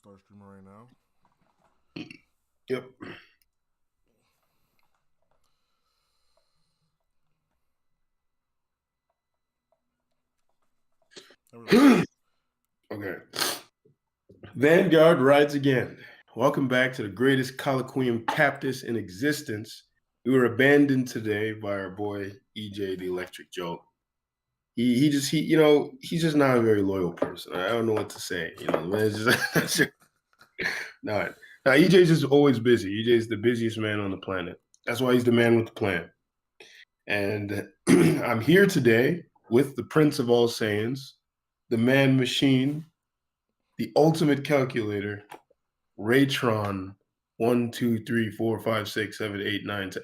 Start streaming right now. Yep. Okay. Vanguard rides again. Welcome back to the greatest Colloquium Captus in existence. We were abandoned today by our boy EJ, the Electric Jolt. He's just not a very loyal person. I don't know what to say. Man, it's just not. Now EJ's just always busy. EJ's the busiest man on the planet. That's why he's the man with the plan. And I'm here today with the Prince of all sayings, the man machine, the ultimate calculator, Raytron, 1, 2, 3, 4, 5, 6, 7, 8, 9, 10.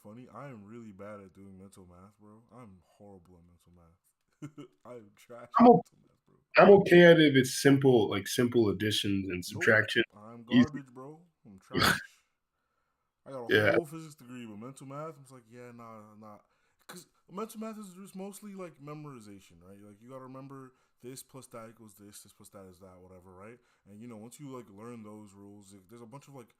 Funny. I am really bad at doing mental math, bro. I'm horrible at mental math. I am trash at I'm, o- mental math, bro. I'm okay at it if it's simple, like simple additions and Nope. subtraction. I'm Easy. garbage, bro. I'm trash. I got a Yeah. whole physics degree, but mental math, I'm just like, yeah, nah. Because mental math is just mostly like memorization, right? Like, you got to remember this plus that equals this plus that is that, whatever, right? And, once you, like, learn those rules, there's a bunch of, like,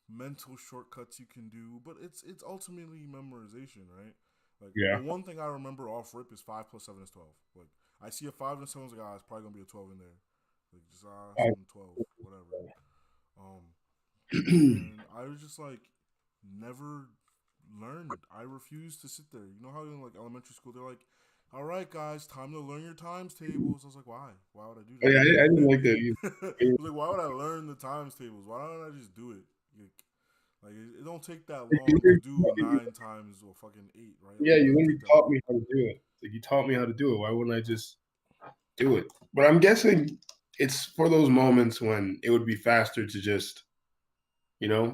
mental shortcuts you can do, but it's ultimately memorization, right? Like, the Yeah. one thing I remember off rip is 5 plus 7 is 12. Like, I see a 5 and 7, I was like, it's probably going to be a 12 in there. Like, just, 7, 12, whatever. Um, and I was just like, never learned. I refused to sit there. You know how in like elementary school they're like, "All right, guys, time to learn your times tables." I was like, "Why? Why would I do Oh, yeah, I didn't like that that?" either. I was like, "Why would I learn the times tables? Why don't I just do it?" Like it don't take that long to do 9 times or fucking 8, right? Like Yeah, it you doesn't literally take that taught long. me how to do it. Like you taught me how to do it. Why wouldn't I just do it? But I'm guessing it's for those moments when it would be faster to just,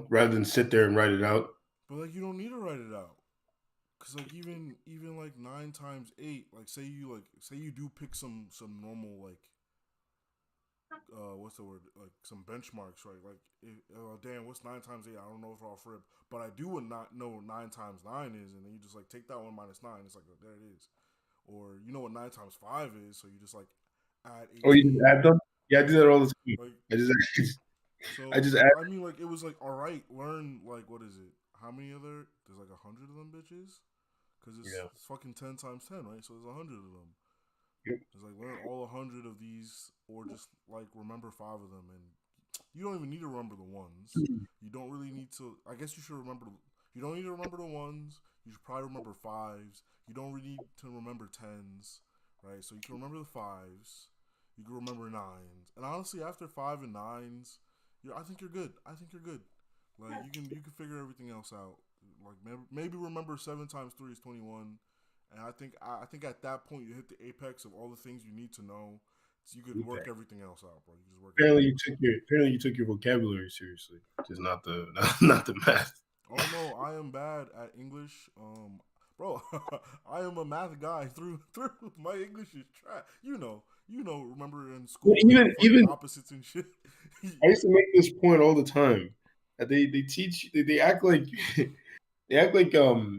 rather than sit there and write it out. But like you don't need to write it out. Cause like even like 9 times 8, say you do pick some normal like what's the word, like some benchmarks, right? Like damn, what's 9 times 8? I don't know if I'll flip, but I do not know 9 times 9 is, and then you just like take that one minus 9. It's like, oh, there it is. Or you know what 9 times 5 is, so you just like add Oh, you just 18. add them? Yeah, I do that all the time. Like I just, I so, just add. I mean, like it was like, all right, learn like what is it? How many other? There's like 100 of them bitches, because Yeah. it's fucking 10 times 10, right? So there's 100 of them. Yep. It's like learn all 100 of these, or just like remember 5 of them, and you don't even need to remember the ones. You don't really need to. I guess you should remember. You don't need to remember the ones. You should probably remember fives. You don't really need to remember tens, right? So you can remember the fives. You can remember nines, and honestly, after 5 and 9s, I think you're good. I think you're good. Like you can figure everything else out. Like maybe remember 7 times 3 is 21, and I think at that point you hit the apex of all the things you need to know, so you could Okay. work everything else out, bro. You just work Apparently, everything you else took out. your apparently you took your vocabulary seriously, just not the not the math. Oh no, I am bad at English. Bro, I am a math guy through through. My English is trash. Remember in But school we had fucking even opposites and shit. I used to make this point all the time that they teach they act like they act like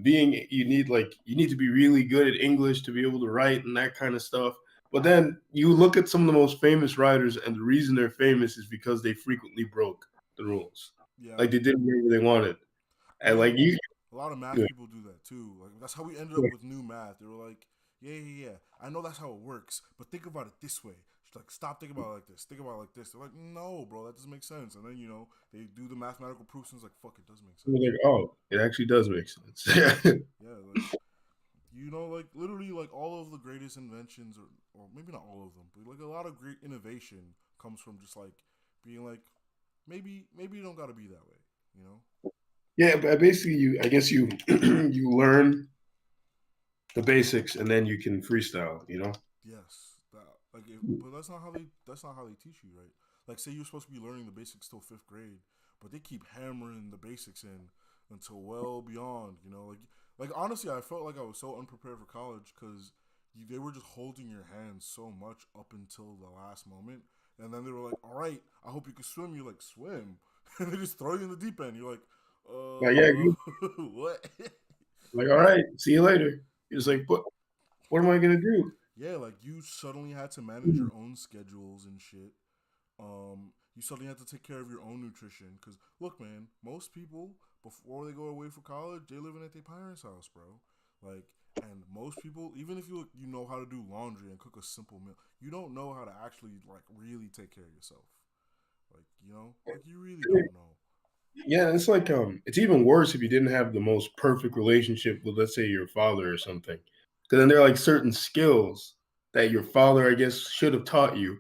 being you need to be really good at English to be able to write and that kind of stuff. But then you look at some of the most famous writers, and the reason they're famous is because they frequently broke the rules. Yeah, Like they did whatever they wanted, I and like mean, you. a lot of math people do that too. Like that's how we ended up with new math. They were like, yeah. I know that's how it works, but think about it this way. Just like stop thinking about it like this. Think about it like this. They're like, no, bro, that doesn't make sense. And then they do the mathematical proofs, and it's like, fuck, it does make sense. Like, oh, it actually does make sense. Yeah, like like literally like all of the greatest inventions, or maybe not all of them, but like a lot of great innovation comes from just like being like, maybe you don't got to be that way, you know? Yeah, but basically, I guess you you learn the basics and then you can freestyle. Yes, but that's not how they teach you, right? Like, say you're supposed to be learning the basics till 5th grade, but they keep hammering the basics in until well beyond. Like honestly, I felt like I was so unprepared for college because they were just holding your hands so much up until the last moment, and then they were like, "All right, I hope you can swim." You're like, "Swim," and they just throw you in the deep end. You're like, Like, yeah, what?" like, all right, see you later. You're just like, what am I gonna do? Yeah, like you suddenly had to manage your own schedules and shit. You suddenly have to take care of your own nutrition. Because look, man, most people before they go away for college, they living at their parents' house, bro. Like, and most people, even if you know how to do laundry and cook a simple meal, you don't know how to actually like really take care of yourself. Like, like you really don't know. Yeah, it's like it's even worse if you didn't have the most perfect relationship with, let's say, your father or something. Because then there are like certain skills that your father, I guess, should have taught you,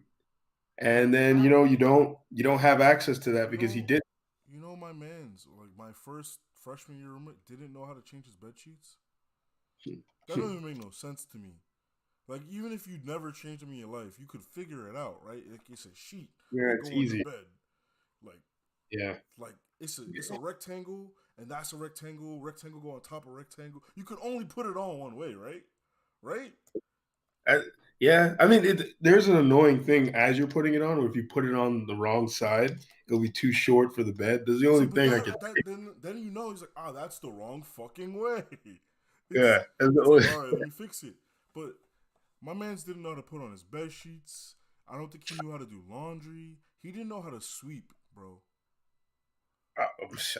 and then you don't have access to that You because he know, did. my man's like my first freshman year roommate didn't know how to change his bed sheets. That doesn't even make no sense to me. Like even if you'd never changed them in your life, you could figure it out, right? Like it's a sheet Yeah, that it's go on the easy. bed. Like Yeah, like it's a rectangle and that's a rectangle. Rectangle go on top of rectangle. You could only put it on one way, right? Right? I, yeah. I mean, there's an annoying thing as you're putting it on, or if you put it on the wrong side, it'll be too short for the bed. That's the See, only but thing I can. then he's like, that's the wrong fucking way. It's Yeah, that's the it's like, only, all right, let me fix it. But my man's didn't know how to put on his bed sheets. I don't think he knew how to do laundry. He didn't know how to sweep, bro. I,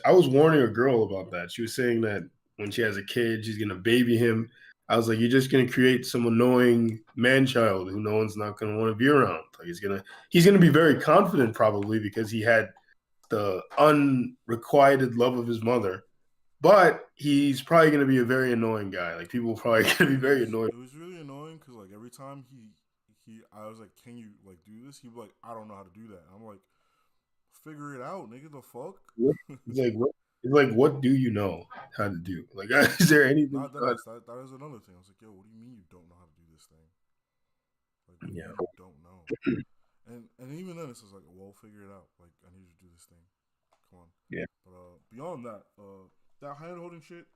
I was warning a girl about that. She was saying that when she has a kid, she's gonna baby him. I was like, you're just gonna create some annoying man child who no one's not gonna want to be around. Like he's gonna be very confident probably because he had the unrequited love of his mother. But he's probably gonna be a very annoying guy. Like people are probably gonna be It very was annoyed. it was really annoying because like every time I was like, can you like do this? He'd be like, I don't know how to do that. I'm like, figure it out, nigga. The fuck? He's like, what? He's like, what do you know how to do? Like, is there anything? Not that ass. That is another thing. I was like, yo, what do you mean you don't know how to do this thing? Like, what do you Yeah, mean you don't know? And even then, it's just like, well, figure it out. Like, I need you to do this thing. Come on. yeah. But beyond that, that hand holding shit,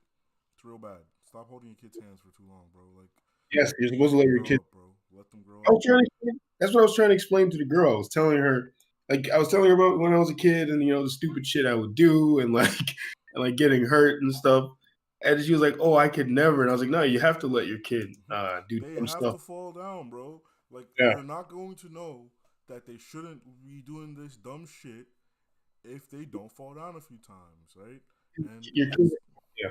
it's real bad. Stop holding your kids' hands for too long, bro. Like, Yes, you're supposed let to let them your grow kid. up, bro. Let them grow I up. was trying to. That's what I was trying to explain to the girl. I was telling her, like, I was telling her about when I was a kid and the stupid shit I would do and like and like getting hurt and stuff. And she was like, "Oh, I could never." And I was like, "No, you have to let your kid do They dumb have stuff." to fall down, bro. Like, Yeah, they're not going to know that they shouldn't be doing this dumb shit if they don't fall down a few times, right? And your kid. Yeah,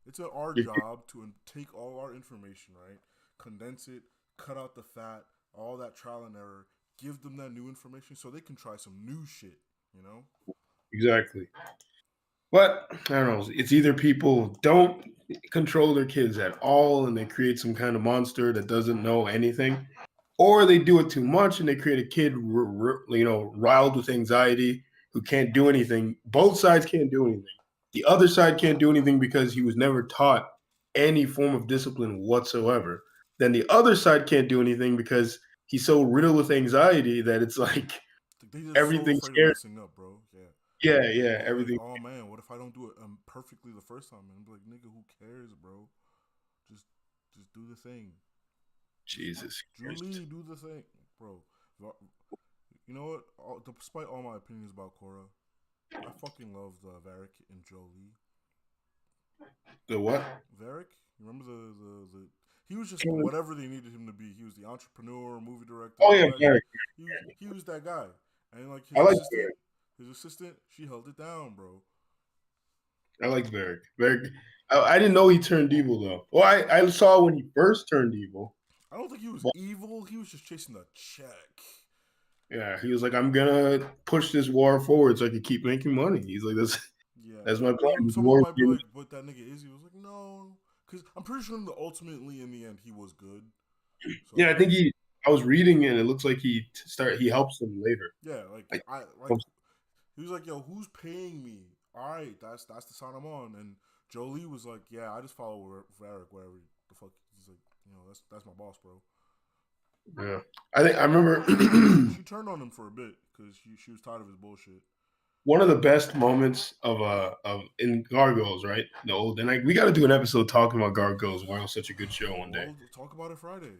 it's our your kid. job to take all our information, right? Condense it, cut out the fat, all that trial and error, give them that new information so they can try some new shit, you know? Exactly. But I don't know. It's either people don't control their kids at all and they create some kind of monster that doesn't know anything, or they do it too much and they create a kid, riled with anxiety who can't do anything. Both sides can't do anything. The other side can't do anything because he was never taught any form of discipline whatsoever. Then the other side can't do anything because he's so riddled with anxiety that it's like Like, they just so everything afraid of scares. messing up, bro. Yeah. Yeah, yeah, They're like, everything. oh man, what if I don't do it perfectly the first time? And I'm like, nigga, who cares, bro? Just, just do the thing. Just, Jesus Christ. Julie, do the thing, bro. You know what? Despite all my opinions about Korra, I fucking love Varric and Jolie. The what? Varric, you remember the he was just whatever they needed him to be. He was the entrepreneur, movie director, Oh all yeah, that shit. Derek. He was that guy, and like I like Derek. his assistant, she held it down, bro. I like Derek. Derek. I didn't know he turned evil though. Well, I saw when he first turned evil. I don't think he was But evil. He was just chasing the check. yeah, he was like, I'm gonna push this war forward so I can keep making money. He's like, Yeah, that's my plan. This someone war. might be like, but that nigga is. He was like, no, because I'm pretty sure ultimately in the end he was good. Yeah, I So think he. I was reading and it looks like he helps them later. yeah, like Like, I like he was like, yo, who's paying me? All right, that's the sign I'm on. And Jolie was like, yeah, I just follow Varric wherever the fuck. He's like, that's my boss, bro. yeah, I think I remember She turned on him for a bit because she was tired of his bullshit. one of the best moments of in Gargoyles, right? The old and we got to do an episode talking about Gargoyles. Why it was such a good show one day. We'll talk about it Friday.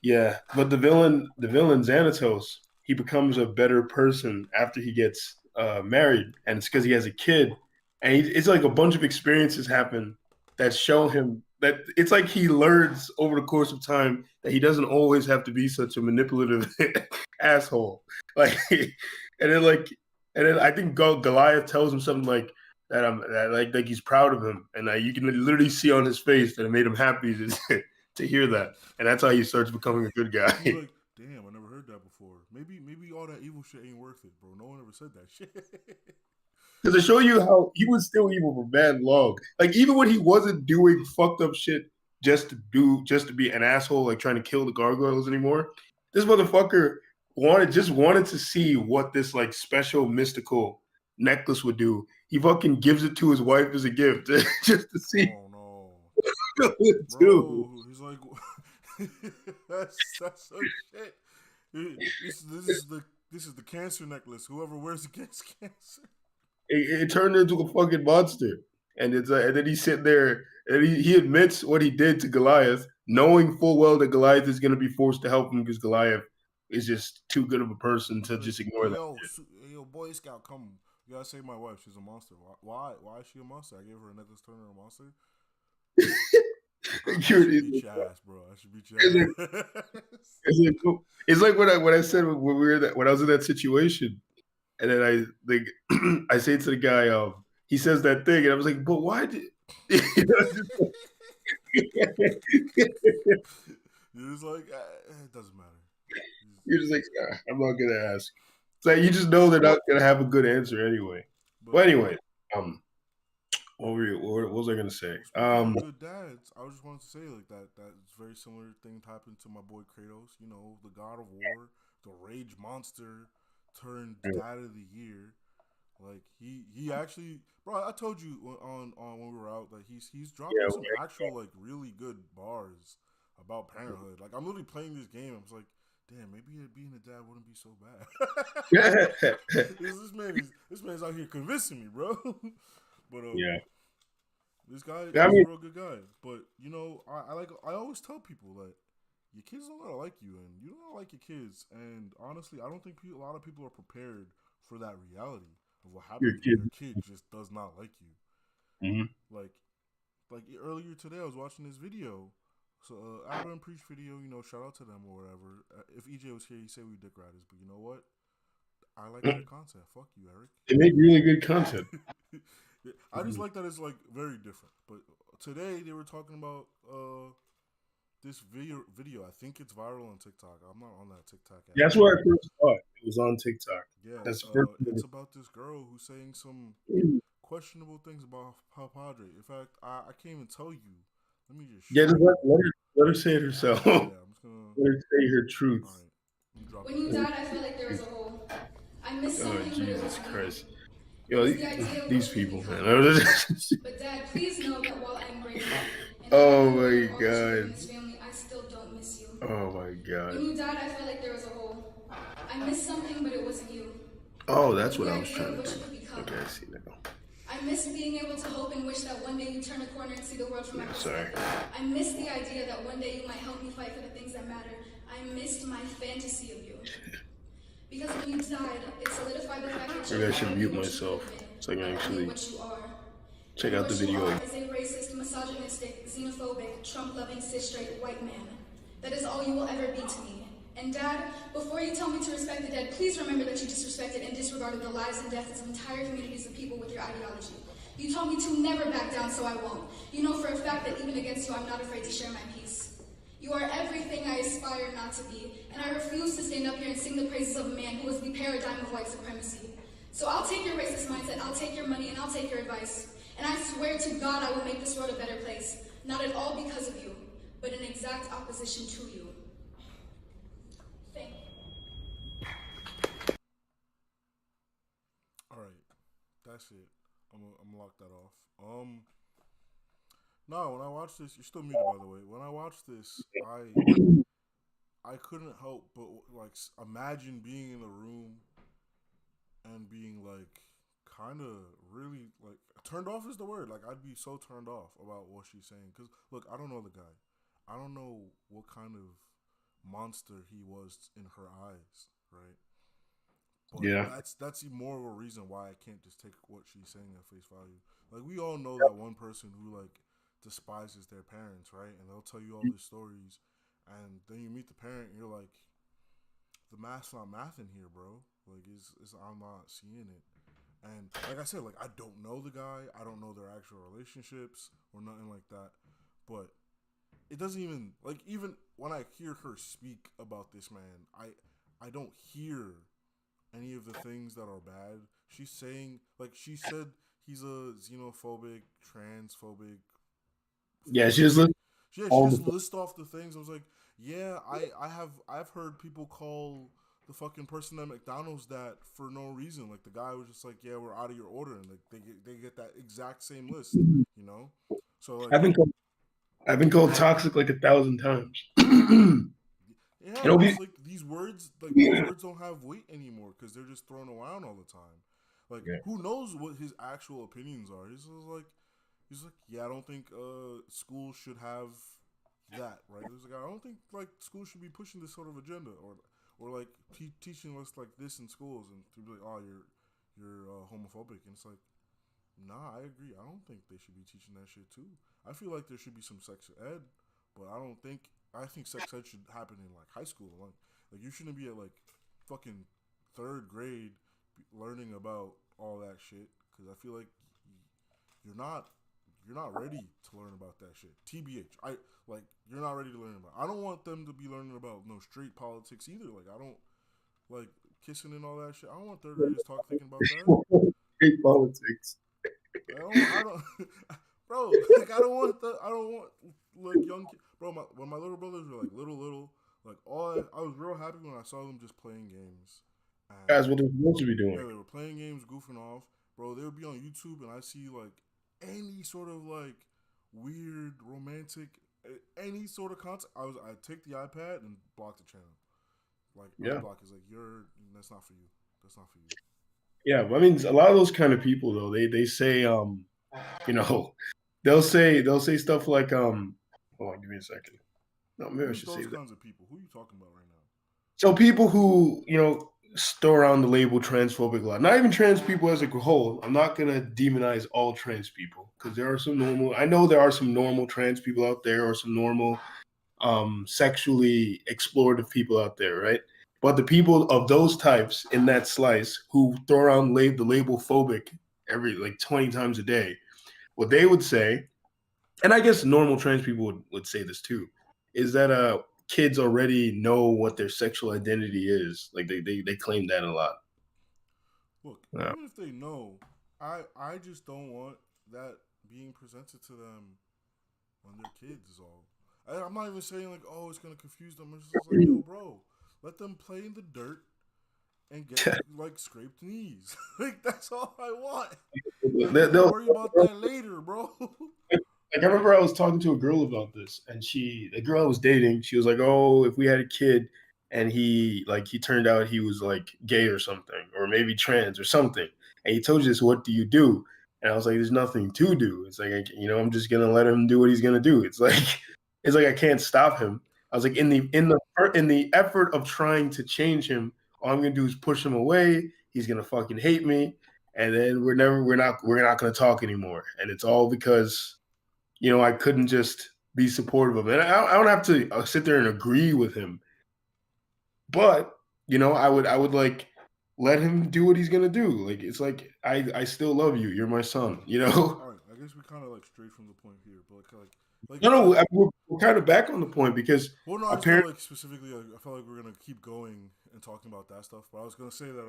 Yeah, but the villain Xanatos, he becomes a better person after he gets married, and it's because he has a kid, and it's like a bunch of experiences happen that show him that it's like he learns over the course of time that he doesn't always have to be such a manipulative asshole. Like and then I think Goliath tells him something like that. Like he's proud of him, and you can literally see on his face that it made him happy to hear that, and that's how he starts becoming a good guy. He's like, damn, I never heard that before. Maybe all that evil shit ain't worth it, bro. No one ever said that shit. Because to show you how he was still evil for mad long. Like even when he wasn't doing fucked up shit just to be an asshole, like trying to kill the gargoyles anymore, this motherfucker wanted to see what this like special mystical necklace would do. He fucking gives it to his wife as a gift just to see Oh no, what it would do. bro. He's like, that's some shit. This is the cancer necklace. Whoever wears it gets cancer. It turned into a fucking monster. And and then he's sitting there and he admits what he did to Goliath, knowing full well that Goliath is going to be forced to help him because Goliath is just too good of a person to just ignore Hey that. yo, Boy Scout, come. You gotta save my wife. She's a monster. Why is she a monster? I gave her a necklace, turn her a monster. I should beat your ass, bro. I should beat your ass. It's like when I said when I was in that situation, and then I say to the guy, he says that thing, and I was like, but why did you know, You're just like, it doesn't matter. you're just like, I'm not gonna ask. It's like you just know they're not gonna have a good answer anyway. But anyway, what was I gonna say? Good dads. I just wanted to say like that's very similar thing happened to my boy Kratos. You know, the god of war, the rage monster, turned dad of the year. Like he actually, bro. I told you on when we were out that he's dropping some actual like really good bars about parenthood. Like I'm literally playing this game. I was like, damn, maybe being a dad wouldn't be so bad. this man's out here convincing me, bro. But yeah. This guy is a real good guy. But you know, I always tell people that your kids don't gotta like you, and you don't gotta like your kids. And honestly, I don't think a lot of people are prepared for that reality of what happens when your kid just does not like you. Mm-hmm. Like earlier today, I was watching this video. So Adam and Preach video, you know, shout out to them or whatever. If EJ was here, he'd say we dick riders, but you know what? I like their content. Fuck you, Eric. They make really good content. I just like that it's like very different. But today they were talking about this video. I think it's viral on TikTok. I'm not on that TikTok app. That's where I first saw it. It was on TikTok. Yeah, that's it's about this girl who's saying some questionable things about Padre. In fact, I can't even tell you. Let me just let her say it herself. Yeah, I'm just gonna let her say her truth. All right, when you died, I felt like there was a hole. I missed something, but it was Christ. You. Yo, these people, man. But Dad, please know that while I'm grateful, oh my God. Family, I still don't miss you. Oh my God. When you died, I felt like there was a hole. I missed something, but it wasn't you. Oh, that's what I was trying to do. Okay, I see now. I miss being able to hope and wish that one day you turn a corner and see the world from my perspective. I miss the idea that one day you might help me fight for the things that matter. I missed my fantasy of you. Because when you died, it solidified the fact that maybe I should mute myself so I can actually check out the video. Is a racist, misogynistic, xenophobic, Trump-loving, cis-straight white man. That is all you will ever be to me. And Dad, before you tell me to respect the dead, please remember that you disrespected and disregarded the lives and deaths of entire communities of people with your ideology. You told me to never back down, so I won't. You know for a fact that even against you, I'm not afraid to share my peace. You are everything I aspire not to be, and I refuse to stand up here and sing the praises of a man who was the paradigm of white supremacy. So I'll take your racist mindset, I'll take your money, and I'll take your advice. And I swear to God I will make this world a better place. Not at all because of you, but in exact opposition to you. Thank you. Alright, that's it. I'm gonna lock that off. No, when I watched this, you're still muted by the way. When I watched this, I couldn't help but like imagine being in the room and being like kind of really like turned off is the word. Like I'd be so turned off about what she's saying because look, I don't know the guy. I don't know what kind of monster he was in her eyes, right? But yeah, that's more of a reason why I can't just take what she's saying at face value. Like we all know that one person who like despises their parents, right? And they'll tell you all these stories, and then you meet the parent, and you're like, the math's not mathing here, bro. Like it's I'm not seeing it. And like I said, like I don't know the guy. I don't know their actual relationships or nothing like that. But it doesn't even like even when I hear her speak about this man, I don't hear any of the things that are bad. She's saying like she said he's a xenophobic, transphobic, Yeah, she just phobic. lists Yeah, she all just the. lists off the things. I was like, yeah, I've heard people call the fucking person at McDonald's that for no reason. Like the guy was just like, yeah, we're out of your order, and like they get that exact same list, you know. So like, I've been called, I've been called toxic like 1,000 times. You yeah, know, but be, it's like these words don't have weight anymore because they're just thrown around all the time. Like yeah. who knows what his actual opinions are? He's like, yeah, I don't think schools should have that, right? He's like, I don't think like schools should be pushing this sort of agenda or like teaching us like this in schools, and to be like, oh, you're homophobic, and it's like, nah, I agree. I don't think they should be teaching that shit too. I feel like there should be some sex ed, but I don't think I think sex ed should happen in like high school. Like you shouldn't be at like fucking third grade learning about all that shit because I feel like you're not you're not ready to learn about that shit. TBH, I like you're not ready to learn about. I don't want them to be learning about no street politics either. Like I don't like kissing and all that shit. I don't want third graders talk thinking about that. Hate politics. I don't, bro. Like I don't want like young kids, bro. When my little brothers were like little, like I was real happy when I saw them just playing games, That's and what they're supposed to be yeah, doing. they were playing games, goofing off, bro. They would be on YouTube, and I see like any sort of like weird romantic, any sort of content. I take the iPad and block the channel, like Yeah. unblock. Is like that's not for you. That's not for you. Yeah. I mean, a lot of those kind of people though, they say you know, they'll say stuff like hold on, give me a second. No, maybe I Who's should those save that. kinds of people? Who are you talking about right now? So people who, store around the label transphobic a lot. Not even trans people as a whole. I'm not gonna demonize all trans people because there are some normal. I know there are some normal trans people out there, or some normal sexually explorative people out there, right? But the people of those types in that slice who throw around the label phobic every like 20 times a day, what they would say, and I guess normal trans people would say this too, is that kids already know what their sexual identity is. Like they claim that a lot. Look, Yeah. even if they know, I just don't want that being presented to them when they're kids. Is all. I'm not even saying like, oh, it's gonna confuse them. It's just like, yo, bro, let them play in the dirt and get like scraped knees. Like that's all I want. Like we can They'll, worry about that later, bro. like I remember I was talking to a girl about this, and the girl I was dating, she was like, "Oh, if we had a kid, and he turned out he was like gay or something, or maybe trans or something, and he told you this, what do you do?" And I was like, "There's nothing to do. It's like I'm just gonna let him do what he's gonna do. It's like it's like I can't stop him." I was like, in the effort of trying to change him, all I'm gonna do is push him away. He's gonna fucking hate me, and then we're not gonna talk anymore. And it's all because I couldn't just be supportive of it. And I don't have to sit there and agree with him, but I would like let him do what he's gonna do. Like it's like I still love you. You're my son. You know. All right, I guess we kind of like straight from the point here, but like No, it's no, like we're kind of back on the point because well, no, I just felt apparently, like specifically, like, I felt like we're gonna keep going and talking about that stuff. But I was gonna say that,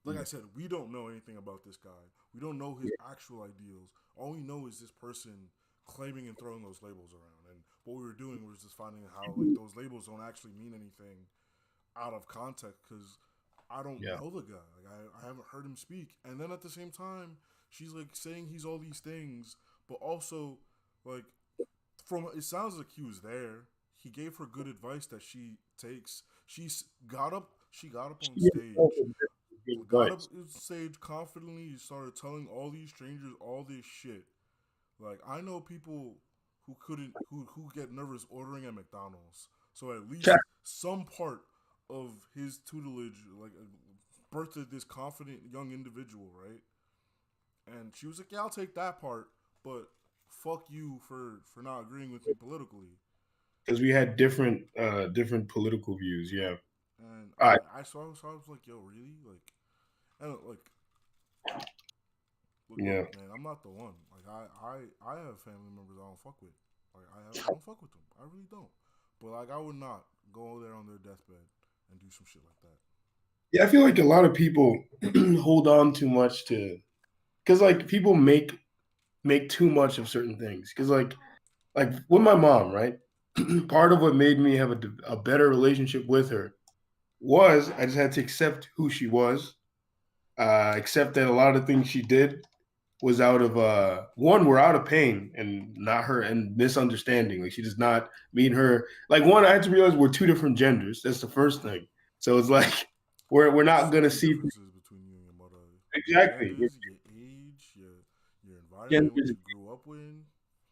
like I said, we don't know anything about this guy. We don't know his actual ideals. All we know is this person claiming and throwing those labels around. And what we were doing was just finding how like those labels don't actually mean anything out of context because I don't yeah, know the guy. Like I haven't heard him speak. And then at the same time, she's like saying he's all these things, but also like from it sounds like he was there. He gave her good advice that she takes. Got up. She got up on stage. good Got up advice. on stage confidently. Started telling all these strangers all this shit. Like I know people who get nervous ordering at McDonald's. So at least some part of his tutelage like birthed this confident young individual, right? And she was like, "Yeah, I'll take that part, but fuck you for not agreeing with me politically." Because we had different political views. Yeah, And All right. I was like, yo, really? Like, and like, Yeah. look, man, I'm not the one. Like, I have family members I don't fuck with. Like, I don't fuck with them. I really don't. But like, I would not go there on their deathbed and do some shit like that. Yeah, I feel like a lot of people hold on too much to because like people make too much of certain things. Because like with my mom, right? Part of what made me have a better relationship with her was I just had to accept who she was, accept that a lot of things she did was out of one, we're out of pain and not her and misunderstanding. Like she does not mean her. Like one, I had to realize we're two different genders. That's the first thing. So it's like we're There's not so gonna many see differences between you and your mother. Your exactly. genders, your age, your environment, what Genders you grew up with.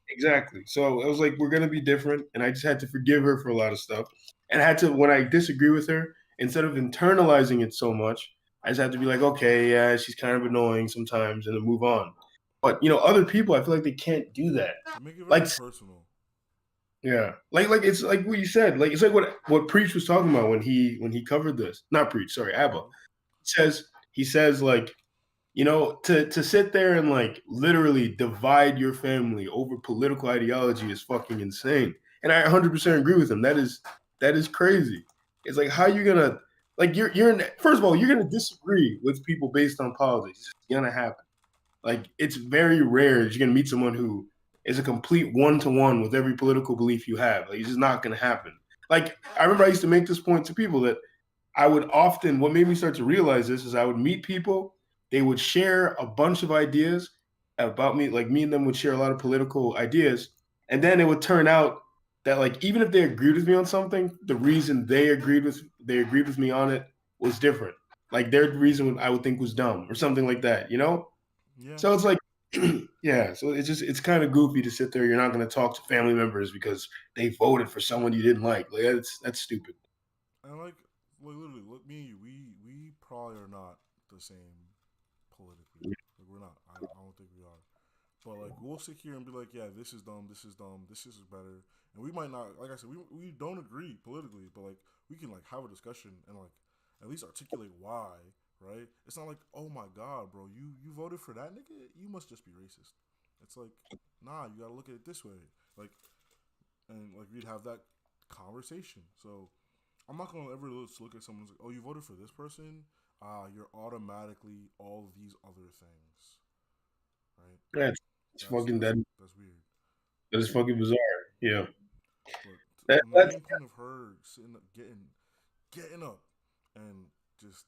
exactly. So I was like, we're gonna be different, and I just had to forgive her for a lot of stuff. And I had to when I disagree with her, instead of internalizing it so much, I just had to be like, okay, yeah, she's kind of annoying sometimes, and then move on. But other people, I feel like they can't do that. They make it Like very personal. yeah, like it's like what you said. Like it's like what Preach was talking about when he covered this. Not Preach, sorry, Abba. Uh-huh. He says like to sit there and like literally divide your family over political ideology is fucking insane. And I 100% agree with him. That is crazy. It's like how you gonna like first of all you're gonna disagree with people based on politics. It's gonna happen. Like it's very rare that you're gonna meet someone who is a complete one to one with every political belief you have. Like it's just not gonna happen. Like I remember I used to make this point to people that I would often, what made me start to realize this is I would meet people, they would share a bunch of ideas about me, like me and them would share a lot of political ideas. And then it would turn out that like even if they agreed with me on something, the reason they agreed with me on it was different. Like their reason I would think was dumb or something like that. Yeah, So it's like yeah, so it's kind of goofy to sit there. You're not gonna talk to family members because they voted for someone you didn't like. Like that's stupid. and like literally, look, me and you, we probably are not the same politically. Like we're not. I don't think we are. But like we'll sit here and be like, yeah, this is dumb, this is dumb, this is better, and we might not. Like I said, we don't agree politically, but like we can like have a discussion and like at least articulate why. Right? It's not like, oh my god, bro, you voted for that nigga, you must just be racist. It's like, nah, you gotta look at it this way. Like, and like we'd have that conversation. So I'm not gonna ever just look at someone's like, oh, you voted for this person, you're automatically all these other things, right? Yeah, it's That's fucking that's that that's weird. that is fucking bizarre. Yeah. But That, on the that's main point of her sitting up, getting up, and just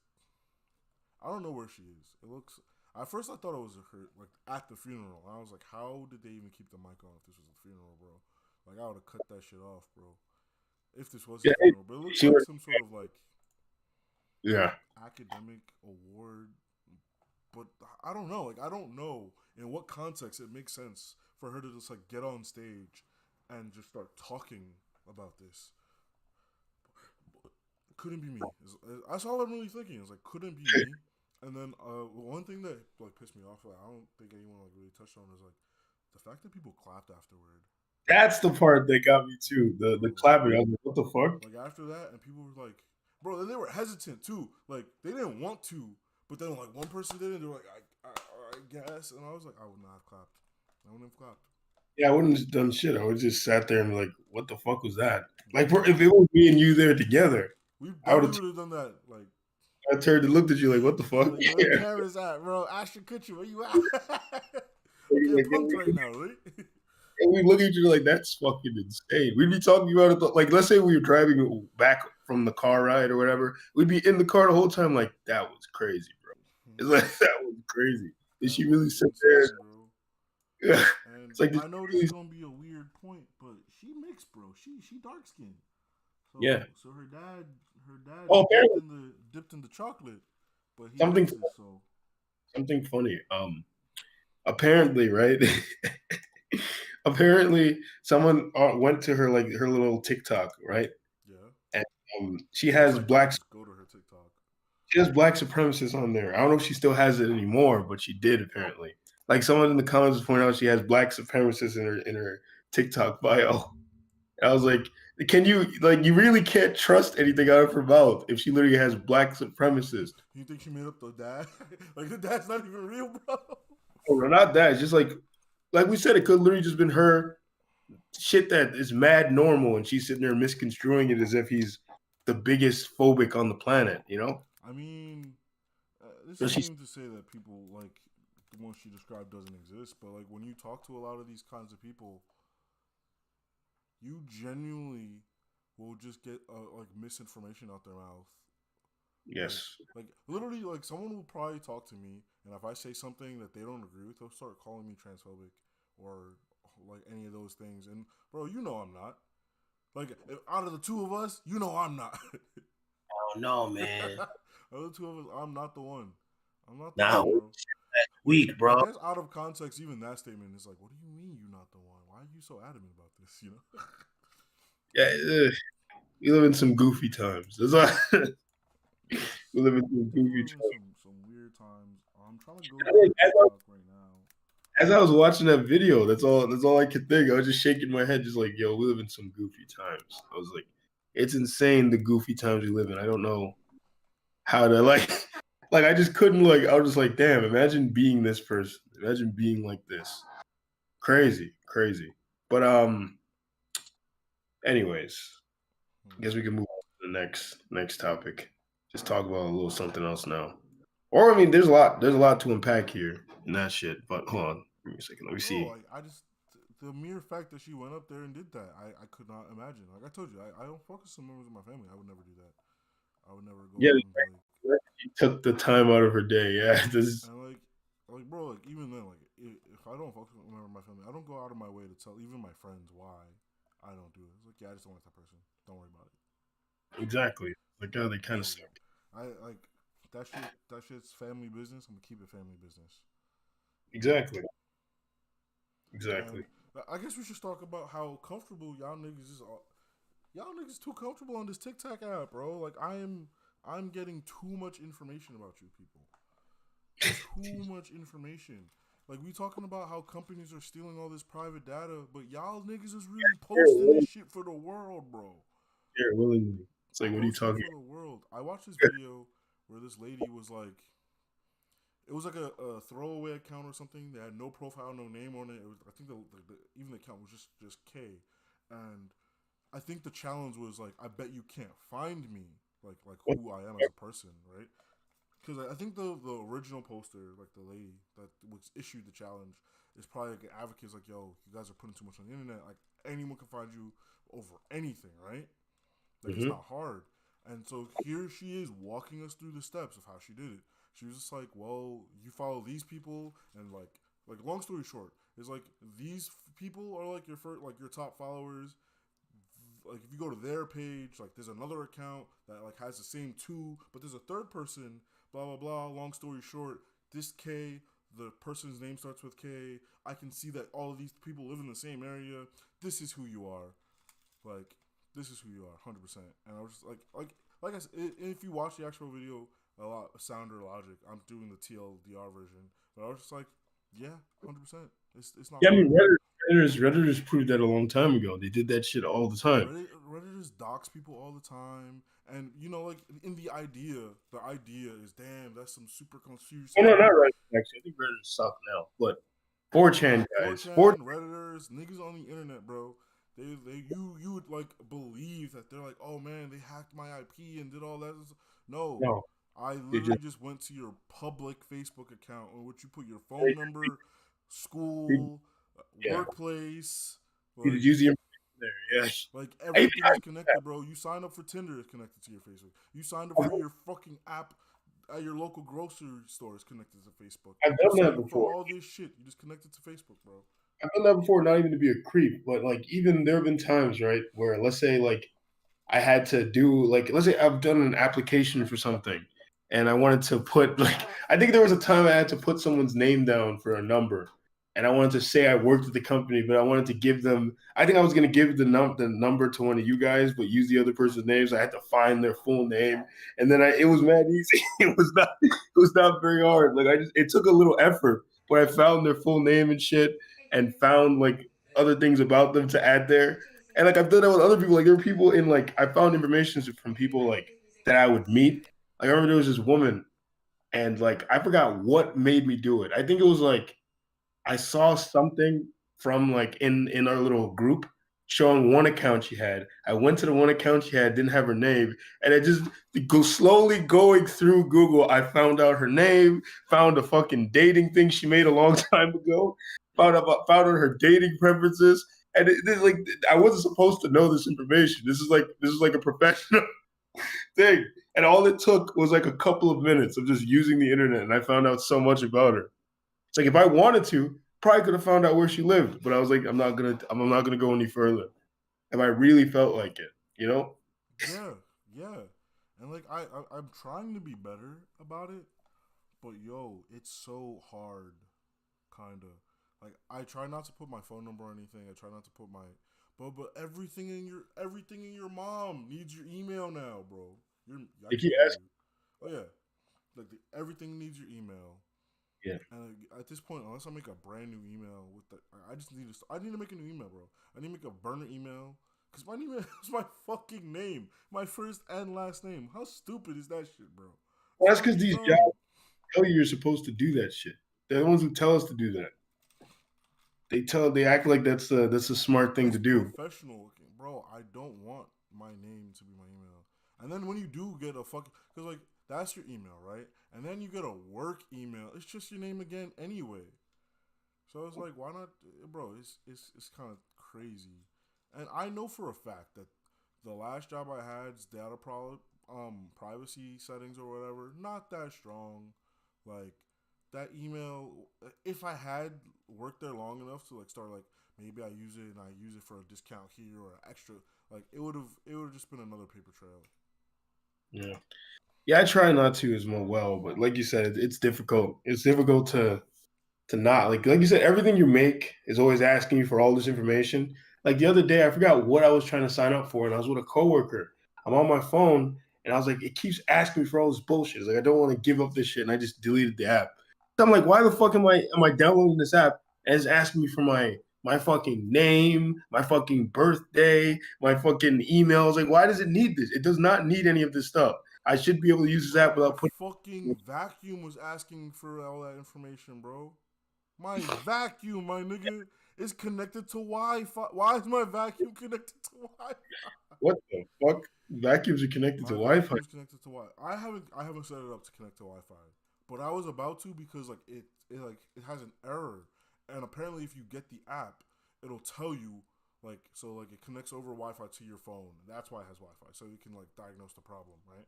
I don't know where she is. It looks. At first, I thought it was her like at the funeral. I was like, how did they even keep the mic on if this was a funeral, bro? Like I would have cut that shit off, bro. If this was a yeah, funeral, but it looks she like was, some sort of like yeah. academic award. But I don't know. Like I don't know in what context it makes sense for her to just like get on stage and just start talking about this. Couldn't be me. That's all I'm really thinking. Is like couldn't be me. And then one thing that like pissed me off, like, I don't think anyone like really touched on, is like the fact that people clapped afterward. That's the part that got me too. The Bro, clapping. I was like, what the fuck? like after that, and people were like, bro, and they were hesitant too. Like they didn't want to, but then like one person did it. They were like, I guess, and I was like, I would not have clapped. I wouldn't have clapped. Yeah, I wouldn't have done shit. I would just sat there and be like, what the fuck was that? Like, Yeah, if it was me and you there together, we I would definitely have would have done that. Like, I turned and looked at you like, what the you're fuck? like, yo, where the cameras at, bro? Ashton Kutcher, where you at? I'm getting Like, punked right now, right? and we look at you like that's fucking insane. We'd be talking about it like let's say we were driving back from the car ride or whatever. We'd be in the car the whole time like that was crazy, bro. It's like that was crazy. Did That she was really sit there? insane, bro. Yeah. And It's like I know this is gonna be a weird point, but she mixed, bro. She dark skinned. yeah. So her dad Oh, dipped apparently in the chocolate, but he something mixed it. So something funny. Apparently, right? Apparently, someone went to her like her little TikTok, right? yeah, And she I guess has I did just go to her TikTok. black supremacists on there. I don't know if she still has it anymore, but she did apparently. Like someone in the comments was pointing out she has black supremacists in her TikTok bio. I was like, Can you you really can't trust anything out of her mouth if she literally has black supremacist? You think she made up the dad? Like the dad's not even real, bro. Or not that. It's just like we said, it could literally just been her shit that is mad normal, and she's sitting there misconstruing it as if he's the biggest phobic on the planet. You know? I mean, this So isn't she's even to say that people like the one she described doesn't exist, but like when you talk to a lot of these kinds of people, you genuinely will just get like misinformation out their mouth. yes, Like literally, like someone will probably talk to me, and if I say something that they don't agree with, they'll start calling me transphobic or like any of those things. And bro, you know I'm not. Like out of the two of us, you know I'm not. oh no, man, Out of the two of us, I'm not the one. I'm not the nah, one, bro. Which weak, I bro. guess out of context, even that statement is like, what do you mean you're not the one? Why are you so adamant about this? You know? Yeah, we live in some goofy times. That's all. We live in some We goofy live in times. some weird times. I'm trying to go to her TikTok right now. As I was watching that video, that's all I could think. I was just shaking my head, just like, yo, we live in some goofy times. I was like, it's insane the goofy times we live in. I don't know how to like I just couldn't I was just like, damn, imagine being this person. Imagine being like this. Crazy, crazy. But anyways, I guess we can move on to the next topic. Just talk about a little something else now. Or I mean, there's a lot to unpack here in that shit. But hold on, give me a second. Let me Bro, see. like I just the mere fact that she went up there and did that, I could not imagine. Like I told you, I don't focus on members of my family. I would never do that. I would never go Yeah, up and be like, she took the time out of her day. Yeah, this. and like bro, like even then, like if I don't focus on a member of my family, I don't go out of my way to tell even my friends why I don't do it. It's like, yeah, I just don't like that person. Don't worry about it. Exactly. Like, God, they kind of Period. suck. I like that shit. That shit's family business. I'm gonna keep it family business. Exactly. And Exactly. I guess we should talk about how comfortable y'all niggas is. Y'all niggas too comfortable on this TikTok app, bro. Like I'm getting too much information about you people. Too much information. Like we talking about how companies are stealing all this private data, but y'all niggas is really posting this shit for the world, bro. Yeah, willingly. It's like, what are you Posting talking? for the world. I watched this video where this lady was like, it was like a throwaway account or something. They had no profile, no name on it. It was, I think even the account was just K, and I think the challenge was like, I bet you can't find me, like who I am as a person, right? Because I think the original poster, like the lady that was issued the challenge, is probably like an advocate. Like, yo, you guys are putting too much on the internet. Like anyone can find you over anything, right? Like it's Mm-hmm. not hard. And so here she is walking us through the steps of how she did it. She was just like, well, you follow these people, and like long story short, is like these people are like your first, like your top followers. Like if you go to their page, like there's another account that like has the same two, but there's a third person. Blah blah blah. Long story short, this K, the person's name starts with K. I can see that all of these people live in the same area. This is who you are. Like this is who you are, 100%. And I was just like I said, if you watch the actual video, a lot sounder logic. I'm doing the TLDR version, but I was just like, yeah, 100%. It's not Yeah, I hard. mean, Redditors proved that a long time ago. They did that shit all the time. Redditors dox people all the time, and you know, like in the idea is, damn, that's some super conspiracy. Oh no, not Reddit. Actually, I think Reddit is suck now. But 4chan guys, 4chan, Redditors, niggas on the internet, bro. You would like believe that they're like, oh man, they hacked my IP and did all that. No, no, I they literally just went to your public Facebook account on which you put your phone number, school, yeah, workplace, you like use the information there. Yeah, like everything is connected, bro. You sign up for Tinder, is connected to your Facebook. You signed up for your fucking app at your local grocery store, is connected to Facebook. I've You done sign that up for before. all this shit. You just connected to Facebook, bro. I've done that before, not even to be a creep, but like even there have been times, right, where let's say like I had to do like let's say I've done an application for something and I wanted to put like I think there was a time I had to put someone's name down for a number and I wanted to say I worked at the company, but I wanted to give them I think I was gonna give the number to one of you guys, but use the other person's name, so I had to find their full name. And then it was mad easy. It was not very hard. Like it took a little effort, but I found their full name and shit and found like other things about them to add there. And like I've done that with other people. Like there were people in like I found information from people like that I would meet. Like I remember there was this woman, and like I forgot what made me do it. I think it was like I saw something from like in our little group showing one account she had. I went to the one account she had, didn't have her name, and it just go slowly going through Google. I found out her name, found a fucking dating thing she made a long time ago, found out her dating preferences, and this like I wasn't supposed to know this information. This is like a professional thing, and all it took was like a couple of minutes of just using the internet, and I found out so much about her. It's like if I wanted to, probably could have found out where she lived, but I was like, I'm not gonna go any further. If I really felt like it, you know? Yeah, yeah. And like I'm trying to be better about it, but yo, it's so hard, kinda. Like I try not to put my phone number or anything. I try not to put my but everything in your mom needs your email now, bro. I They can't keep hear asking, you. Oh yeah, like everything needs your email. yeah. And at this point, unless I make a brand new email with the, I need to make a new email, bro. I need to make a burner email because my email is my fucking name, my first and last name. How stupid is that shit, bro? Well, that's because Fucking these dumb. jobs tell you you're supposed to do that shit. They're the ones who tell us to do that. They act like that's a smart thing It's to do. professional looking, bro. I don't want my name to be my email. And then when you do get a fucking, because like that's your email, right? And then you get a work email. It's just your name again anyway. So it's like, why not, bro? It's kind of crazy. And I know for a fact that the last job I had's data privacy settings or whatever not that strong. Like that email, if I had worked there long enough to like start like maybe I use it and I use it for a discount here or extra, like it would have just been another paper trail. Yeah. Yeah, I try not to as well, but like you said, it's difficult. It's difficult to not like you said, everything you make is always asking you for all this information. Like the other day, I forgot what I was trying to sign up for, and I was with a coworker. I'm on my phone, and I was like, it keeps asking me for all this bullshit. It's like I don't want to give up this shit, and I just deleted the app. So I'm like, why the fuck am I downloading this app and it's asking me for my fucking name, my fucking birthday, my fucking emails? Like, why does it need this? It does not need any of this stuff. I should be able to use this Bro, app my without putting. fucking vacuum was asking for all that information, bro. My vacuum, my nigga, is connected to Wi-Fi. Why is my vacuum connected to Wi-Fi? What the fuck? Vacuums are connected to My Wi-Fi. vacuum is connected to Wi. I haven't set it up to connect to Wi-Fi, but I was about to because like it has an error, and apparently if you get the app, it'll tell you like so like it connects over Wi-Fi to your phone. That's why it has Wi-Fi, so you can like diagnose the problem, right?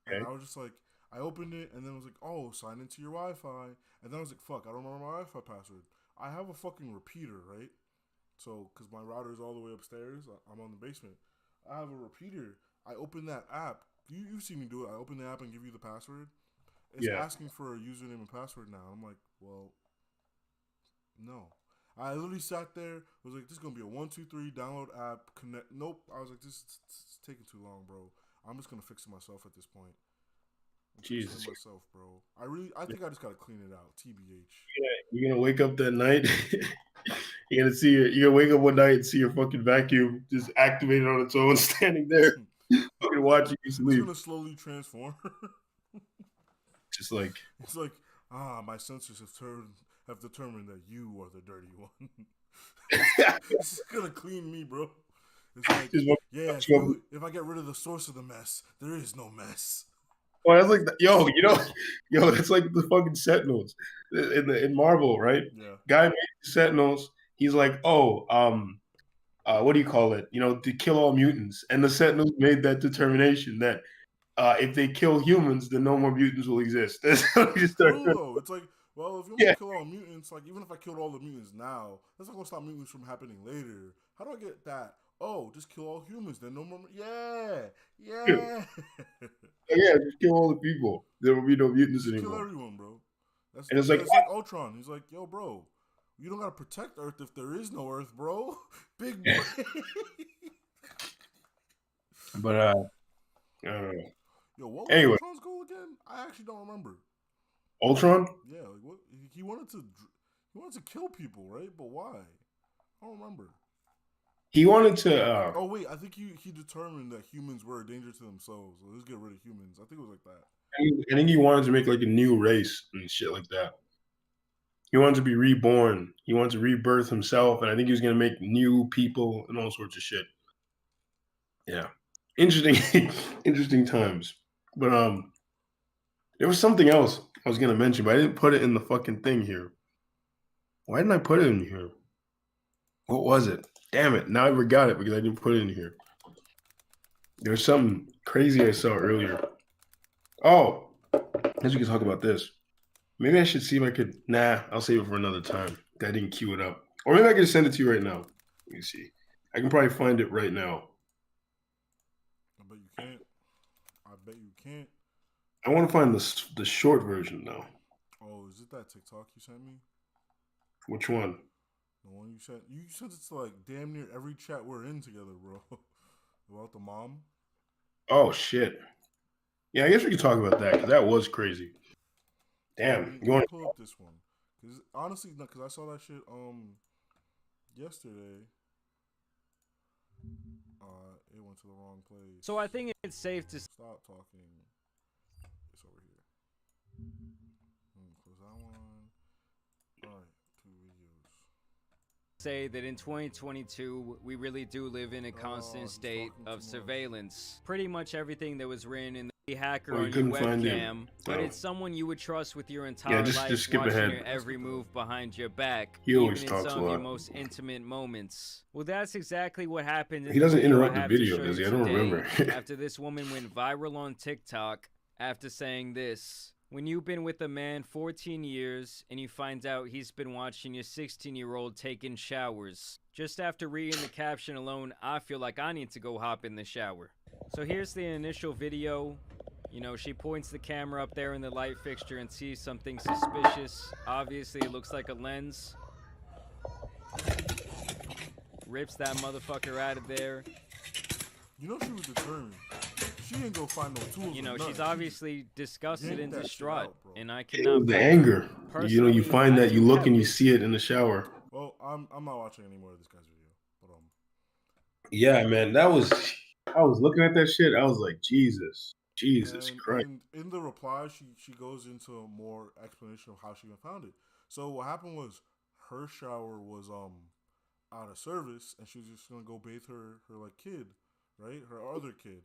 And Okay. I was just like, I opened it and then it was like, oh, sign into your Wi-Fi, and then I was like, fuck, I don't remember my Wi-Fi password. I have a fucking repeater, right? So, because my router is all the way upstairs, I'm on the basement. I have a repeater. I open that app. You've seen me do it. I open the app and give you the password. It's Yeah. asking for a username and password now. I'm like, well, no. I literally sat there. Was like, this is gonna be a 1, 2, 3 download app. Connect. Nope. I was like, this is taking too long, bro. I'm just gonna fix it myself at this point. I'm fixing Jesus. it myself, bro. I think I just gotta clean it out. TBH. You're gonna wake up that night. You're gonna wake up one night and see your fucking vacuum just activated on its own, standing there, fucking watching you It's sleep. gonna slowly transform. Just like It's like, my sensors have determined that you are the dirty one. It's gonna clean me, bro. It's like, just yeah, well, if I get rid of the source of the mess, there is no mess. that's like yo, yo, that's like the fucking Sentinels in Marvel, right? Yeah. Guy made the Sentinels. He's like, oh, what do you call it? To kill all mutants, and the Sentinels made that determination that if they kill humans, then no more mutants will exist. That's how he just started. True though. It's like, well, if you want Yeah, to kill all mutants, like even if I killed all the mutants now, that's not gonna stop mutants from happening later. How do I get that? Oh, just kill all humans, then no more. Yeah, yeah. yeah, just kill all the people. There will be no mutants Just kill anymore. everyone, bro. That's And it's like, it's like Ultron. He's like, yo, bro, you don't gotta protect Earth if there is no Earth, bro. Big yeah. brain. But I don't know. Yo, what was Anyway, Ultron's goal again? I actually don't remember. Ultron. Yeah, like what he wanted to kill people, right? But why? I don't remember. He wanted to. Oh wait, I think he determined that humans were a danger to themselves. So let's get rid of humans. I think it was like that. I think he wanted to make like a new race and shit like that. He wanted to be reborn. He wanted to rebirth himself, and I think he was gonna make new people and all sorts of shit. Yeah, interesting, interesting times. But there was something else I was gonna mention, but I didn't put it in the fucking thing here. Why didn't I put it in here? What was it? Damn it! Now I forgot it because I didn't put it in here. There was something crazy I saw earlier. Oh, I guess we can talk about this. Maybe I should see if I could. Nah, I'll save it for another time. I didn't queue it up. Or maybe I can send it to you right now. Let me see. I can probably find it right now. I bet you can't. I bet you can't. I want to find the short version though. Oh, is it that TikTok you sent me? Which one? The one you sent? You sent it to like damn near every chat we're in together, bro. About the mom. Oh shit. Yeah, I guess we could talk about that because that was crazy. Damn. You want to pull up this one? Because honestly, because I saw that shit yesterday. It went to the wrong place. So I think it's safe to stop talking. It's over here. Close that one. All right, 2 videos. say that in 2022, we really do live in a constant state of surveillance. Pretty much everything that was written in the hacker on your webcam, but it's someone you would trust with your entire life, just skip watching ahead. your every move behind your back, He even always in talks some a of your lot. most intimate moments. Well, that's exactly what happened. He doesn't interrupt the I have to video, show does you he? I don't today, remember. after this woman went viral on TikTok after saying this. When you've been with a man 14 years and you find out he's been watching your 16-year-old taking showers. Just after reading the caption alone, I feel like I need to go hop in the shower. So here's the initial video. You know, she points the camera up there in the light fixture and sees something suspicious. Obviously, it looks like a lens. Rips that motherfucker out of there. You know she was determined. She ain't go find no tools. You know, she's nothing. obviously disgusted and distraught, and I It cannot was the blame her. anger. You know, you Personally, find I that you do look have and you this- see it in the shower. Well, I'm not watching any more of this guy's video. But Yeah, man, that was. I was looking at that shit. I was like, Jesus Christ. and in the reply, she goes into a more explanation of how she even found it. So what happened was her shower was out of service, and she was just gonna go bathe her like kid, right? Her other kid.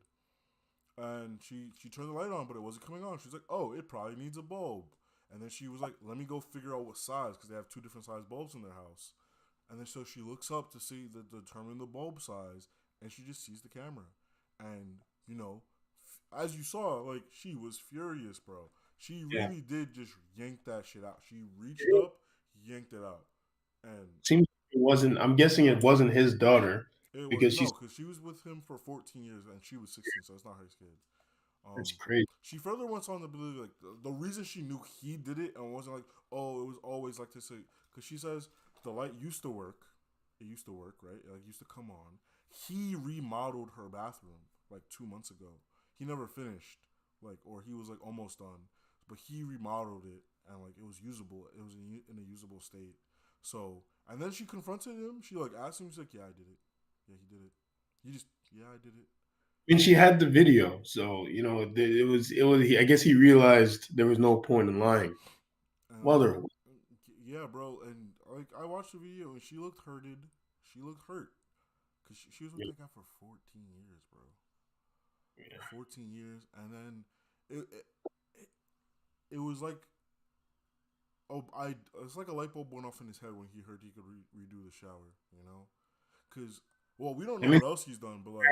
And she turned the light on, but it wasn't coming on. She's like, oh, it probably needs a bulb. And then she was like, let me go figure out what size, because they have 2 different size bulbs in their house. And then so she looks up to see determine the bulb size, and she just sees the camera. And, you know, as you saw, like, she was furious, bro. She really did just yank that shit out. She reached up, yanked it out. And Seems it wasn't. I'm guessing it wasn't his daughter because because she was with him for 14 years, and she was 16, so it's not his kid. That's crazy. She further went on to believe like the reason she knew he did it and wasn't like, oh, it was always like this, because she says the light used to work. It used to work, right? Like, it used to come on. He remodeled her bathroom like 2 months ago. He never finished, like, or he was like almost done, but he remodeled it and like it was usable. It was in a usable state. So, and then she confronted him. She like asked him. He's like, yeah, I did it. Yeah, he did it. Yeah, I did it. And she had the video, so you know it was. I guess he realized there was no point in lying. Mother. Yeah, bro, and like I watched the video and she looked hurted. She looked hurt because she was with that guy for 14 years, bro. Yeah. 14 years, and then it was like, it's like a light bulb went off in his head when he heard he could redo the shower, you know, because we don't know what else he's done, but like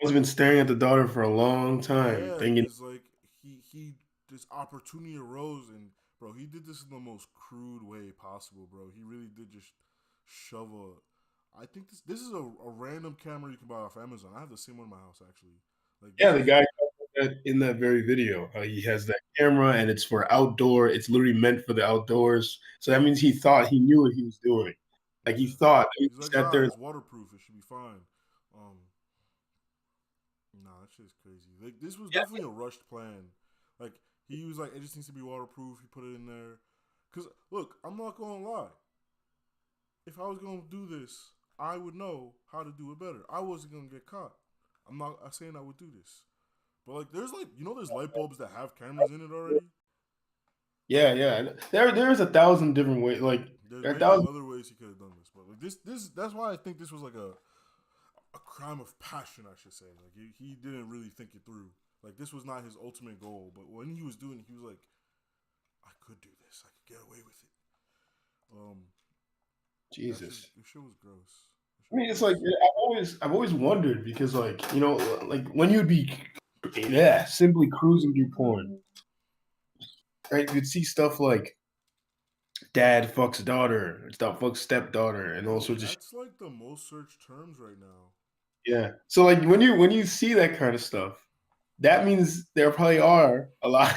he's been staring at the daughter for a long time, thinking it's like he this opportunity arose, and bro, he did this in the most crude way possible, bro. He really did just shove I think this is a random camera you can buy off Amazon. I have the same one in my house, actually. Like, the guy in that very video, he has that camera and it's for outdoor. It's literally meant for the outdoors. So that means he knew what he was doing. Like he thought. He's like, sat there. It's waterproof. It should be fine. Nah, that shit's crazy. Like, this was definitely a rushed plan. Like, he was like, it just needs to be waterproof. He put it in there. Because, look, I'm not going to lie. If I was going to do this, I would know how to do it better. I wasn't gonna get caught. I'm not saying I would do this, but like, there's like, there's light bulbs that have cameras in it already. Yeah. There's 1,000 different ways. Like There's there are many 1,000. other ways he could have done this, but like this that's why I think this was like a crime of passion, I should say. Like he didn't really think it through. Like this was not his ultimate goal, but when he was doing it, he was like, I could do this. I could get away with it. Jesus. This shit was gross. I mean, it's like I've always wondered because, like, like when you'd be simply cruising through porn, right? You'd see stuff like dad fucks daughter, stuff fucks stepdaughter, and all sorts of shit. That's like the most searched terms right now. Yeah. So like when you see that kind of stuff, that means there probably are a lot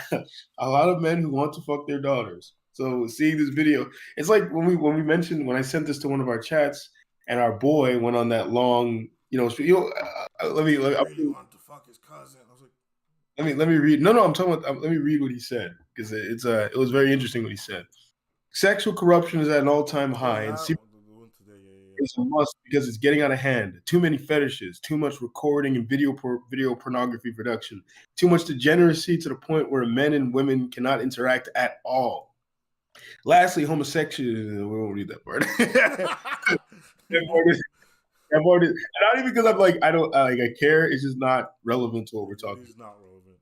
of men who want to fuck their daughters. So seeing this video, it's like when I sent this to one of our chats, and our boy went on that long, let me I really want to fuck his cousin. I was like, let me read. No, I'm talking about. Let me read what he said because it was very interesting what he said. Sexual corruption is at an all-time high, and it's a must because it's getting out of hand. Too many fetishes, too much recording and video pornography production, too much degeneracy to the point where men and women cannot interact at all. Lastly, homosexuality. We won't read that part. That part is not even because I'm like I care. It's just not relevant to what we're talking. It's not relevant.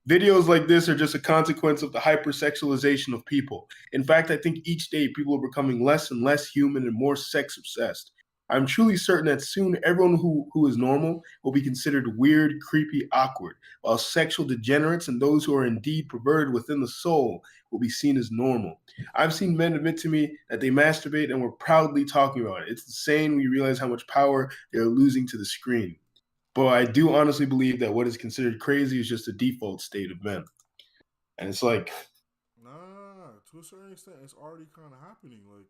Videos like this are just a consequence of the hypersexualization of people. In fact, I think each day people are becoming less and less human and more sex obsessed. I'm truly certain that soon everyone who is normal will be considered weird, creepy, awkward, while sexual degenerates and those who are indeed perverted within the soul will be seen as normal. I've seen men admit to me that they masturbate and were proudly talking about it. It's insane when you realize how much power they're losing to the screen. But I do honestly believe that what is considered crazy is just a default state of men. And it's like, nah, to a certain extent, it's already kind of happening. Like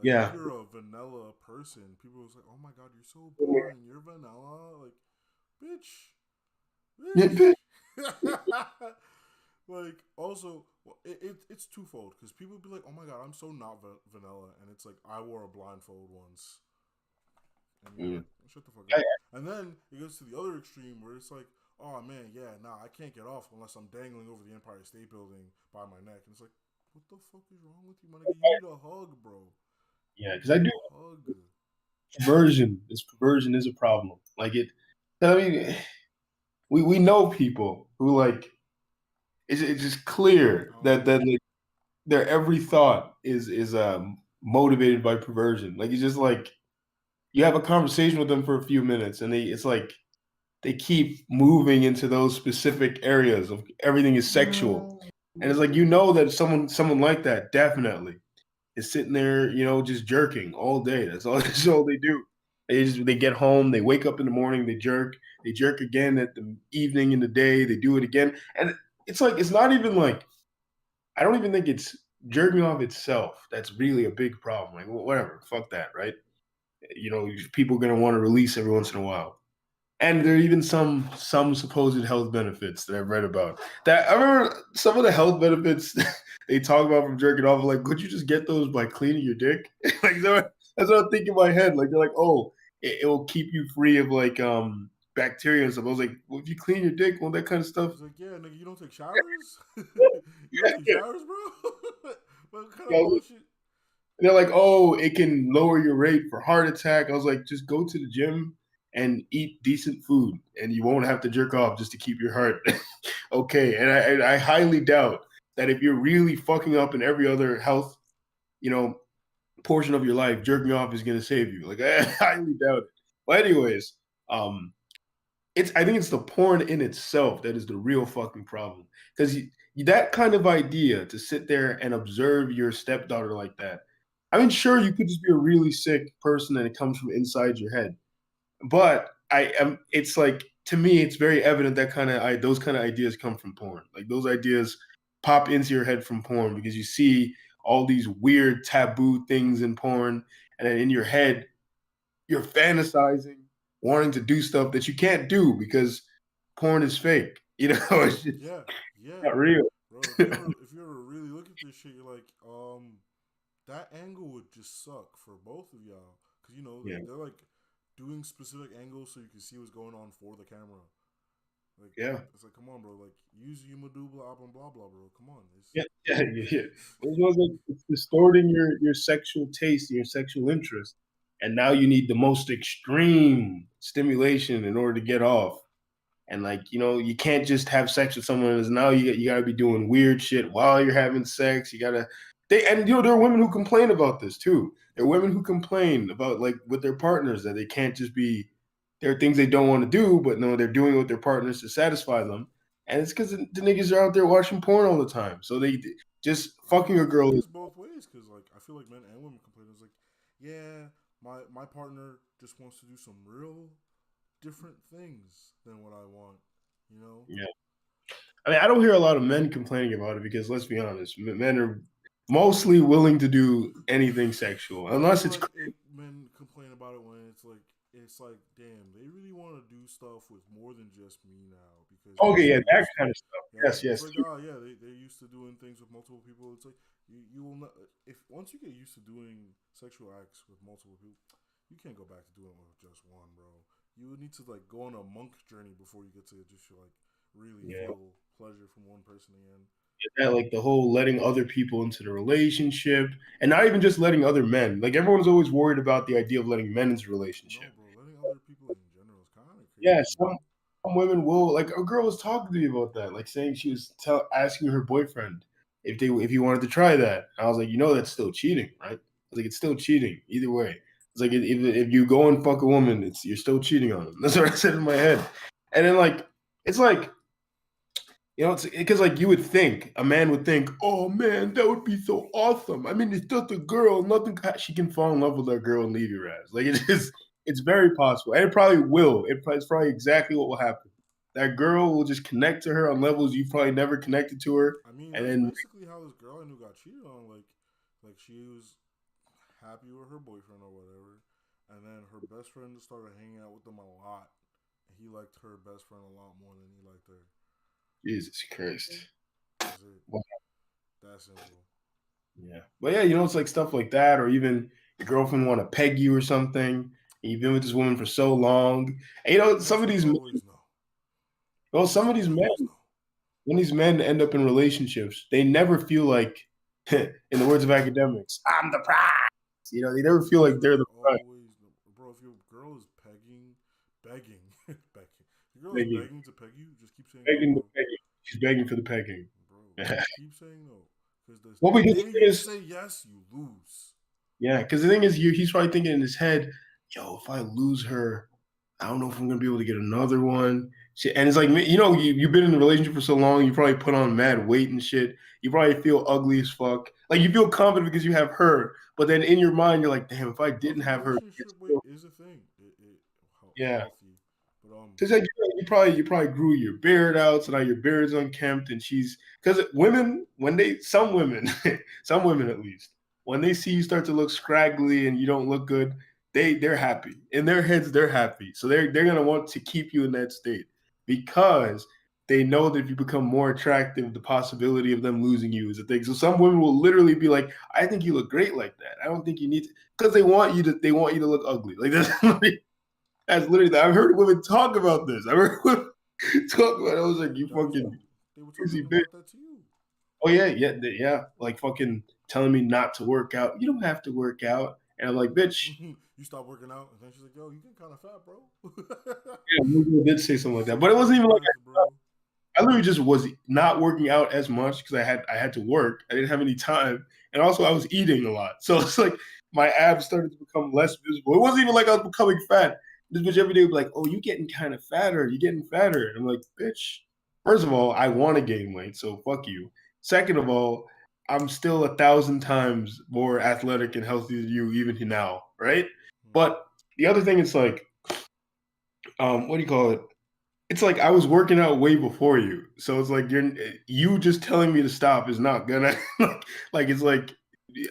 yeah, if you're a vanilla person, people was like, "Oh my god, you're so boring. You're vanilla." Like, bitch. Like, also, it's twofold because people be like, "Oh my god, I'm so not vanilla," and it's like I wore a blindfold once. And you're like, shut the fuck up. And then it goes to the other extreme where it's like, oh man, yeah, nah, I can't get off unless I'm dangling over the Empire State Building by my neck. And it's like, what the fuck is wrong with you, man? You need a hug, bro. Yeah, because I do. Hug. Perversion. This perversion is a problem. Like it. I mean, we know people who like. It's just clear that like, their every thought is motivated by perversion. Like it's just like. You have a conversation with them for a few minutes, and it's like they keep moving into those specific areas of everything is sexual, and it's like that someone like that definitely is sitting there, just jerking all day. That's all they do. They get home, they wake up in the morning, they jerk again at the evening, in the day, they do it again, and it's like it's not even like I don't even think it's jerking off itself that's really a big problem. Like whatever, fuck that, right? People are going to want to release every once in a while. And there are even some supposed health benefits that I've read about. That I remember some of the health benefits they talk about from jerking off. Like, could you just get those by cleaning your dick? Like that's what I'm thinking in my head. Like they're like, oh, it will keep you free of like bacteria and stuff. I was like, well, if you clean your dick, all that kind of stuff. It's like, yeah, nigga, you don't take showers. You don't take showers, bro. What kind of bullshit? They're like, oh, it can lower your rate for heart attack. I was like, just go to the gym and eat decent food, and you won't have to jerk off just to keep your heart okay. And I highly doubt that if you're really fucking up in every other health, portion of your life, jerking off is going to save you. Like I highly doubt it. But anyways, I think it's the porn in itself that is the real fucking problem because that kind of idea to sit there and observe your stepdaughter like that. I mean, sure, you could just be a really sick person and it comes from inside your head. But it's like, to me, it's very evident that those kind of ideas come from porn. Like those ideas pop into your head from porn because you see all these weird taboo things in porn. And then in your head, you're fantasizing, wanting to do stuff that you can't do because porn is fake. It's just not real. Bro, if you ever really look at this shit, you're like, that angle would just suck for both of y'all. because you know Yeah. they're like doing specific angles so you can see what's going on for the camera. Like Yeah. it's like, come on, bro. Like use Yumadubla blah blah blah, bro. Come on. Yeah. It was like it's distorting your sexual taste, your sexual interest, and now you need the most extreme stimulation in order to get off. And like you can't just have sex with someone. As now you got to be doing weird shit while you're having sex. You gotta there are women who complain about this too. There are women who complain about like with their partners that they can't just be. There are things they don't want to do, but no, they're doing it with their partners to satisfy them. And it's because the niggas are out there watching porn all the time. So they just fucking a girl. It's both ways because like I feel like men and women complain. It's like, yeah, my partner just wants to do some real different things than what I want. You know? Yeah. I mean, I don't hear a lot of men complaining about it because let's be honest, men are mostly willing to do anything sexual unless it's. Like men complain about it when it's like, damn, they really want to do stuff with more than just me now because Okay, yeah, that kind of stuff. yeah, Yes. it's like yeah, they're used to doing things with multiple people. It's like you will not if once you get used to doing sexual acts with multiple people, you can't go back to doing it with just one, bro. You would need to like go on a monk journey before you get to just like really feel pleasure from one person again. That, like the whole letting other people into the relationship, and not even just letting other men. Like everyone's always worried about the idea of letting men into a relationship. No, bro, letting other people in general is kind of crazy. Yeah, some women will. Like a girl was talking to me about that, like saying she was asking her boyfriend if he wanted to try that. And I was like, that's still cheating, right? I was like, it's still cheating either way. It's like if you go and fuck a woman, you're still cheating on them. That's what I said in my head. And then like it's like. It's because like a man would think, oh man, that would be so awesome. I mean, it's just a girl, nothing. She can fall in love with that girl and leave your ass. Like it's very possible, and it probably will. It's probably exactly what will happen. That girl will just connect to her on levels you probably never connected to her, I mean, and that's then basically how this girl I knew got cheated on. Like she was happy with her boyfriend or whatever, and then her best friend started hanging out with them a lot. And he liked her best friend a lot more than he liked her. Jesus Christ, That's it. wow. That simple. Yeah, but yeah, it's like stuff like that, or even your girlfriend want to peg you or something. And you've been with this woman for so long, and some of these. Always know. Well, some of these men, when these men end up in relationships, they never feel like, in the words of academics, I'm the prize. They never feel like they're the prize. Always know. Bro, if your girl is begging, your girl Begging. is begging to peg you, just keep saying Begging no. to pegging. She's begging for the pegging. Bro, keep saying no. Because Well, the because day you say yes, you lose. Yeah, because the thing is, he's probably thinking in his head, yo, if I lose her, I don't know if I'm gonna be able to get another one. Shit. And it's like, you've been in a relationship for so long, you probably put on mad weight and shit. You probably feel ugly as fuck. Like you feel confident because you have her, but then in your mind, you're like, damn, if I didn't have her, relationship weight is a thing. yeah. Healthy. But Because like you probably grew your beard out, so now your beard's unkempt, and because women some women some women at least when they see you start to look scraggly and you don't look good, they're happy in their heads. They're happy, so they're gonna want to keep you in that state because they know that if you become more attractive, the possibility of them losing you is a thing. So some women will literally be like, "I think you look great like that. I don't think you need to," because they want you to look ugly. Like that's. That's literally. I've heard women talk about this. I've heard women talk about it. I was like, you fucking they were crazy talking bitch. about that to you. Oh yeah. Like fucking telling me not to work out. You don't have to work out. And I'm like, bitch. You stop working out, and then she's like, yo, you get kind of fat, bro. Yeah, maybe I did say something like that, but it wasn't even like I literally just was not working out as much because I had to work. I didn't have any time, and also I was eating a lot. So it's like my abs started to become less visible. It wasn't even like I was becoming fat. This bitch every day would be like, oh, you getting kind of fatter. You getting fatter. And I'm like, bitch, first of all, I want to gain weight, so fuck you. Second of all, I'm still 1,000 times more athletic and healthy than you even now, right? But the other thing is like, what do you call it? It's like I was working out way before you. So it's like you just telling me to stop is not gonna like it's like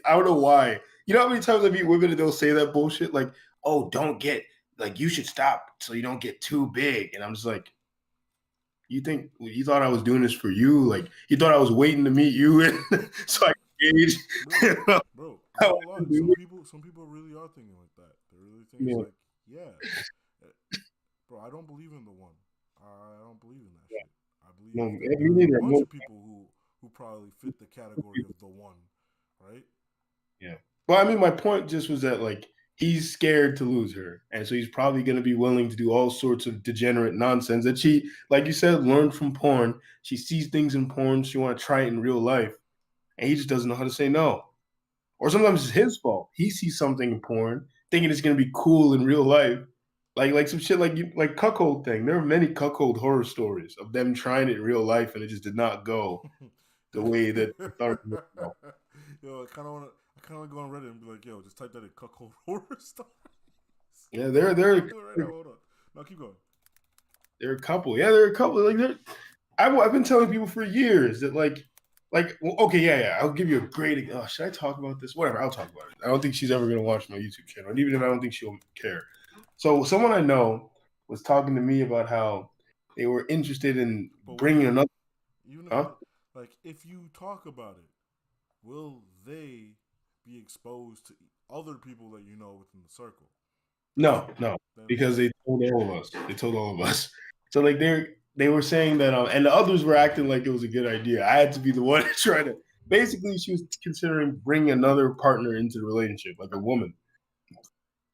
I don't know why. You know how many times I meet women and they'll say that bullshit like, oh, don't get like you should stop so you don't get too big. And I'm just like, you thought I was doing this for you? Like you thought I was waiting to meet you and so I engaged. Bro, I won't lie. Some people really are thinking like that. They're really thinking Yeah. like, yeah, bro. I don't believe in the one. I don't believe in that shit. I No, believe that me there's a neither. bunch of people who probably fit the category of the one, right? Yeah. Well, I mean, my point just was that like he's scared to lose her, and so he's probably going to be willing to do all sorts of degenerate nonsense that she, like you said, learned from porn. She sees things in porn, she want to try it in real life, and he just doesn't know how to say no. Or sometimes it's his fault. He sees something in porn, thinking it's going to be cool in real life, like some shit like cuckold thing. There are many cuckold horror stories of them trying it in real life, and it just did not go the way that they thought it would go. Yo, I kind of want to go on Reddit and be like, yo, just type that in cuckold horror stories. Yeah, I'm doing it right now. Hold on. No, keep going. there are a couple. Yeah, there are a couple. I've been telling people for years that well, okay, yeah. I'll give you a great. Oh, should I talk about this? Whatever, I'll talk about it. I don't think she's ever gonna watch my YouTube channel, and even if I don't think she'll care. So someone I know was talking to me about how they were interested in But bringing wait, another. even if Huh? like if you talk about it, will they be exposed to other people that you know within the circle? No, no, Then because they told all of us. They told all of us. So like they were saying that, and the others were acting like it was a good idea. I had to be the one to try to. Basically, she was considering bringing another partner into the relationship, like a woman.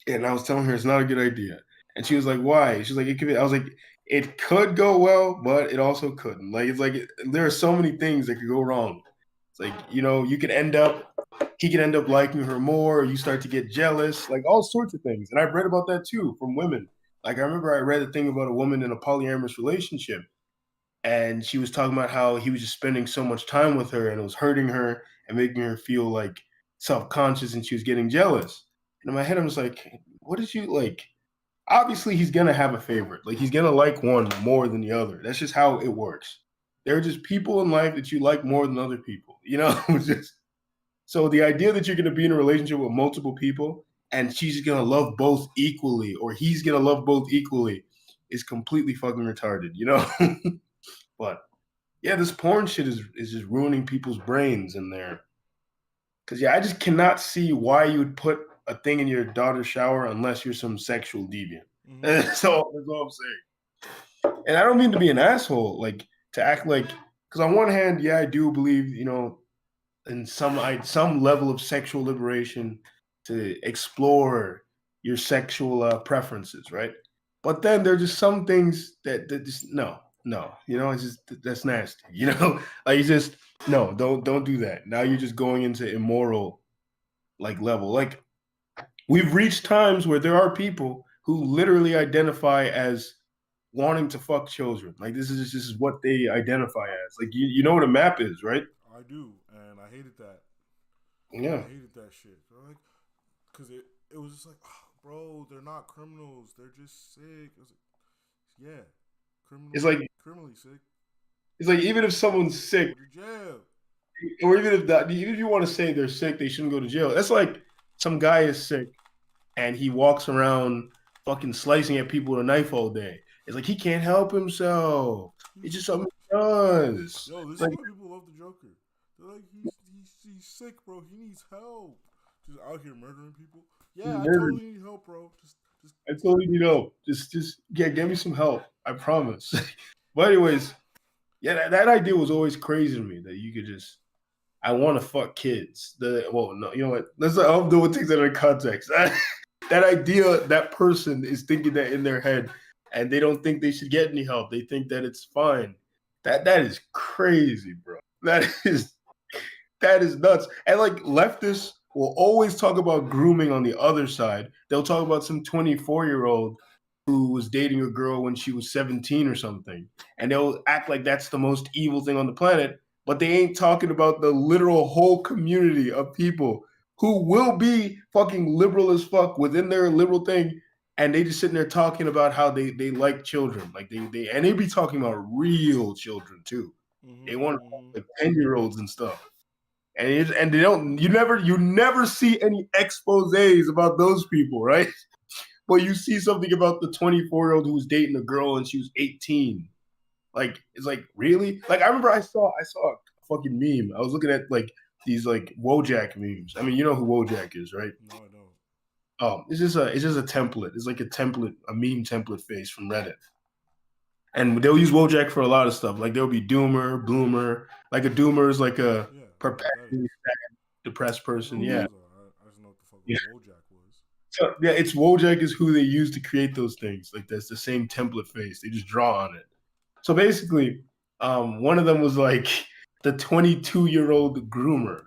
And I was telling her it's not a good idea. And she was like, "Why?" She's like, "It could be." I was like, "It could go well, but it also couldn't. Like it's like there are so many things that could go wrong. It's like you could end up he could end up liking her more. You start to get jealous, like all sorts of things. And I've read about that too from women. Like I remember I read a thing about a woman in a polyamorous relationship, and she was talking about how he was just spending so much time with her, and it was hurting her and making her feel like self conscious, and she was getting jealous. And in my head, I was like, "What did you like?" Obviously, he's gonna have a favorite. Like he's gonna like one more than the other. That's just how it works. There are just people in life that you like more than other people. Just so the idea that you're going to be in a relationship with multiple people and she's going to love both equally or he's going to love both equally is completely fucking retarded. But yeah, this porn shit is just ruining people's brains in there. Cause yeah, I just cannot see why you would put a thing in your daughter's shower unless you're some sexual deviant. Mm-hmm. That's all I'm saying. And I don't mean to be an asshole, like to act like, because on one hand, yeah, I do believe, in some level of sexual liberation to explore your sexual preferences, right? But then there are just some things that just no, it's just that's nasty, like it's just no, don't do that. Now you're just going into immoral like level. Like we've reached times where there are people who literally identify as wanting to fuck children. Like this is what they identify as. Like you know what a map is, right? I do, and I hated that. I Yeah. hated that shit. Like, cause it was just like, oh, bro, they're not criminals. They're just sick. It was like, yeah, It's like criminally sick. it's like even if someone's sick, Go to jail. or even if you want to say they're sick, they shouldn't go to jail. That's like some guy is sick and he walks around fucking slicing at people with a knife all day. It's like he can't help himself. It's just something he does. Yo, this Like, is why people love the Joker. They're like, he's sick, bro. He needs help. Just out here murdering people. Yeah, I totally need help, bro. Just I totally need help. Just yeah, get me some help. I promise. But anyways, yeah, that idea was always crazy to me that you could just. I want to fuck kids. No, you know what? I'll do things that are in context. That idea, that person is thinking that in their head, and they don't think they should get any help. They think that it's fine. That is crazy, bro. That is nuts. And like leftists will always talk about grooming on the other side. They'll talk about some 24-year-old who was dating a girl when she was 17 or something. And they'll act like that's the most evil thing on the planet, but they ain't talking about the literal whole community of people who will be fucking liberal as fuck within their liberal thing. And they just sitting there talking about how they like children. Like they be talking about real children too. They want like 10-year-olds and stuff. And they don't you never see any exposés about those people, right? But you see something about the 24-year-old who was dating a girl and she was 18. Like it's like really? Like I remember I saw a fucking meme. I was looking at like these like Wojak memes. I mean, you know who Wojak is, right? No, I don't. Oh, it's just a template. It's like a template, a meme template face from Reddit. And they'll use Wojak for a lot of stuff. Like there'll be Doomer, Bloomer. Like a Doomer is like a Yeah, I know what that perpetually is. sad, depressed I know person. what Yeah. those are. I just know what the fuck Yeah. Wojak was. So yeah, it's Wojak is who they use to create those things. Like that's the same template face. They just draw on it. So basically, one of them was like the 22-year-old groomer.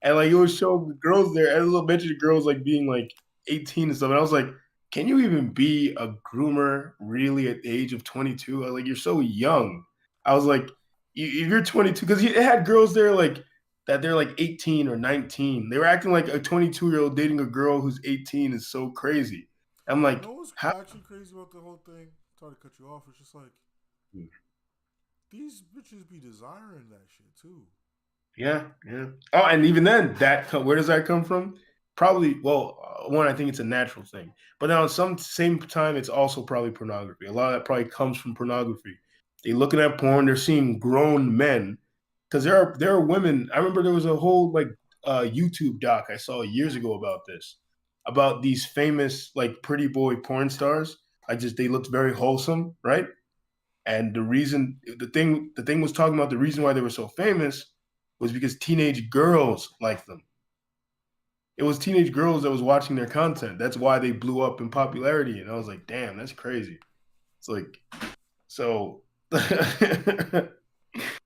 And like it would show the girls there, and a bunch of girls like being like 18 and stuff. And I was like, can you even be a groomer really at the age of 22? I was like, you're so young. I was like, if you're 22, because it had girls there like that they're like 18 or 19. They were acting like a 22-year-old dating a girl who's 18 is so crazy. I'm You like, know what's how? actually crazy about the whole thing? Sorry to cut you off. It's just like these bitches be desiring that shit too. Yeah, yeah. Oh, and even then, where does that come from? Probably, well, one, I think it's a natural thing, but now at some same time, it's also probably pornography. A lot of that probably comes from pornography. They're looking at porn, they're seeing grown men, because there are women. I remember there was a whole like YouTube doc I saw years ago about this, about these famous like pretty boy porn stars. I just they looked very wholesome, right? And the thing was talking about the reason why they were so famous was because teenage girls liked them. It was teenage girls that was watching their content. That's why they blew up in popularity. And I was like, damn, that's crazy. It's like, so.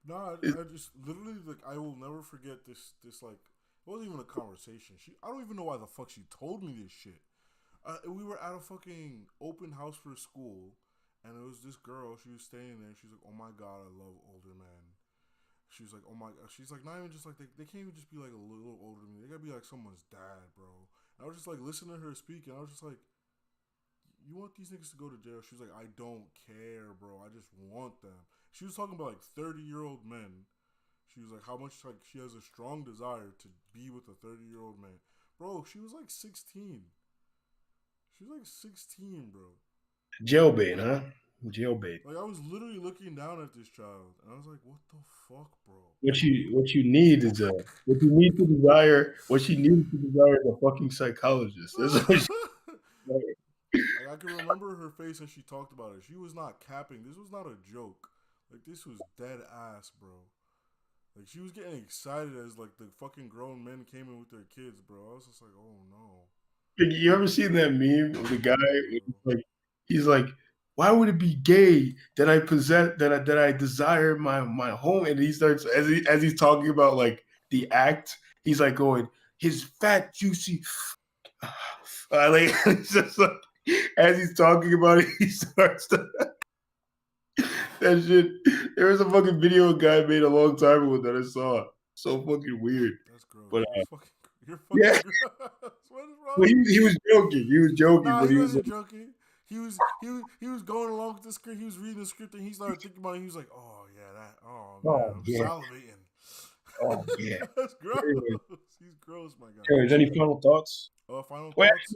Nah, I just literally like I will never forget this like it wasn't even a conversation. I don't even know why the fuck she told me this shit. We were at a fucking open house for school, and it was this girl. She was staying there. She's like, "Oh my god, I love older men." She was like, "Oh my god." She's like, not even just like they can't even just be like a little older than me. They gotta be like someone's dad, bro. And I was just like listening to her speak, and I was just like, "You want these niggas to go to jail?" She was like, "I don't care, bro. I just want them." She was talking about like 30-year-old men. She was like, how much like she has a strong desire to be with a 30-year-old man, bro. She was like 16. She was like 16, bro. Jailbait, huh? Jailbait. Like I was literally looking down at this child, and I was like, "What the fuck, bro?" What you need is a what you need to desire. What she needs to desire is a fucking psychologist. That's what she, Like I can remember her face as she talked about it. She was not capping. This was not a joke. Like this was dead ass, bro. Like she was getting excited as like the fucking grown men came in with their kids, bro. I was just like, "Oh no." You ever seen that meme of the guy? Yeah, Like he's like, why would it be gay that I possess that I desire my home? And he starts as he's talking about like the act. He's like going, his fat juicy. Like it's just like as he's talking about it, he starts to that shit. There was a fucking video a guy made a long time ago that I saw. So fucking weird. that's gross. But You're yeah, fucking gross. What is wrong well, he, with he you? was joking. He was joking, Nah, but he he was like, wasn't joking. He was going along with the script. He was reading the script, and he started thinking about it. He was like, "Oh yeah, that. Oh man, oh I'm yeah, salivating." oh yeah. That's gross. Anyway, He's gross, my guy. is any final thoughts? Final Well, thoughts?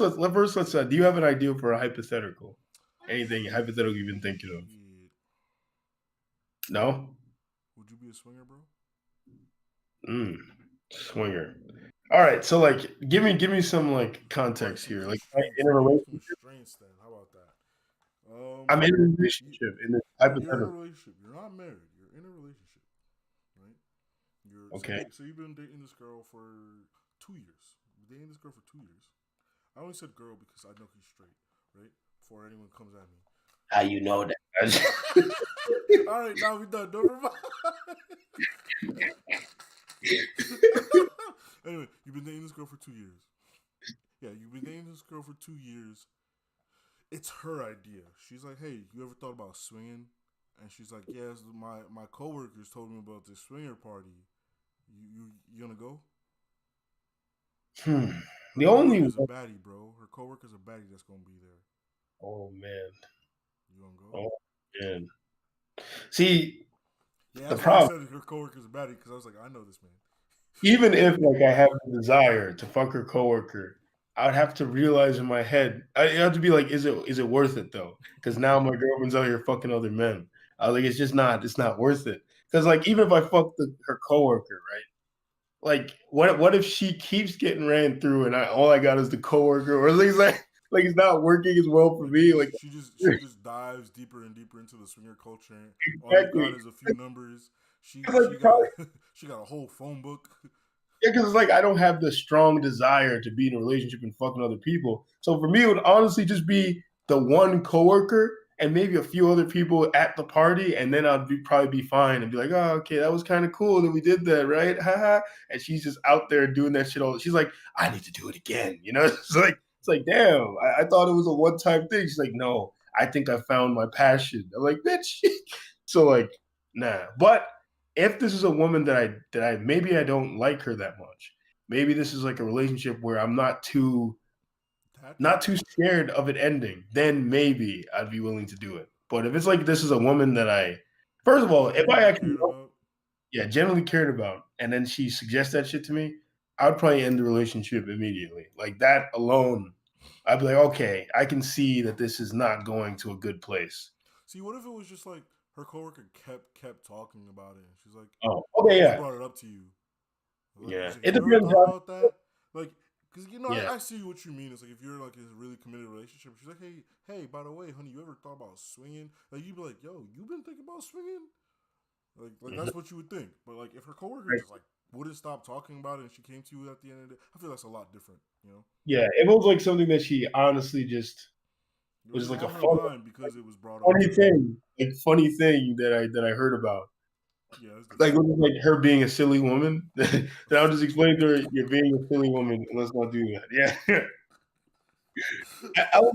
actually, first let's. Do you have an idea for a hypothetical? Anything hypothetical you've been thinking of? Shit. No. Would you be a swinger, bro? Swinger. All right. So like, give me some like context here. Like in a relationship, Constraints, then. How about that? I'm in a You, relationship in this you're in a hypothetical. relationship. You're not married. You're in a relationship, right? Okay. So you've been dating this girl for 2 years. You've been dating this girl for 2 years. I only said girl because I know he's straight, right? Before anyone comes at me. How you know that? All right, now we're done. Never mind. Anyway, you've been dating this girl for 2 years. Yeah, you've been dating this girl for 2 years. It's her idea. She's like, "Hey, you ever thought about swinging?" And she's like, "Yes, my coworkers told me about this swinger party. You gonna go?" The Her only. coworker's a baddie, bro. Her coworker's a baddie that's gonna be there. Oh man. You gonna go? Oh man. See, Yeah, the that's why I problem. said her coworker's a baddie because I was like, I know this man. Even if like I have the desire to fuck her coworker, I would have to realize in my head. I have to be like, is it worth it though? Because now my girlfriend's out here fucking other men. I was like, it's just not. It's not worth it. Because like even if I fuck her coworker, right? like what if she keeps getting ran through and all I got is the coworker, or at least like it's not working as well for Like me. Like she just dives deeper and deeper into the swinger culture. And all you got exactly. is a few numbers. It's like, She got she got a whole phone book. yeah, because it's like I don't have the strong desire to be in a relationship and fucking other people. So for me, it would honestly just be the one coworker and maybe a few other people at the party, and then probably be fine and be like, oh, okay, that was kind of cool that we did that, right? Haha. And she's just out there doing that shit all. She's like, I need to do it again. You know, it's like, damn, I thought it was a one time thing. She's like, no, I think I found my passion. I'm like, bitch. So like, nah, but if this is a woman that I maybe I don't like her that much. Maybe this is like a relationship where I'm not too scared of it ending. Then maybe I'd be willing to do it. But if it's like this is a woman that first of all, if I actually cared about. genuinely cared about, and then she suggests that shit to me, I would probably end the relationship immediately. Like that alone, I'd be like, okay, I can see that this is not going to a good place. See, what if it was just like her coworker kept talking about it, and she's like, Oh, okay, "Who's yeah, brought it up to you?" Like, yeah. she's like, It "You ever depends thought how. about that?" Like, because Yeah. I see what you mean. It's like if you're like in a really committed relationship, she's like, "Hey, by the way, honey, you ever thought about swinging?" Like, you'd be like, "Yo, you been thinking about swinging?" Like Mhm. that's what you would think. But like, if her coworker Right. just like wouldn't stop talking about it, and she came to you at the end of the day, I feel that's a lot different. You know, Yeah, if it was like something that she honestly just it was was just like a on her fun, mind because it was brought up to funny her. thing, that I heard about. Yeah, that's Like different. it was like her being a silly woman. Then I'll just explain to her, you're being a silly woman, and let's not do that. Yeah. I was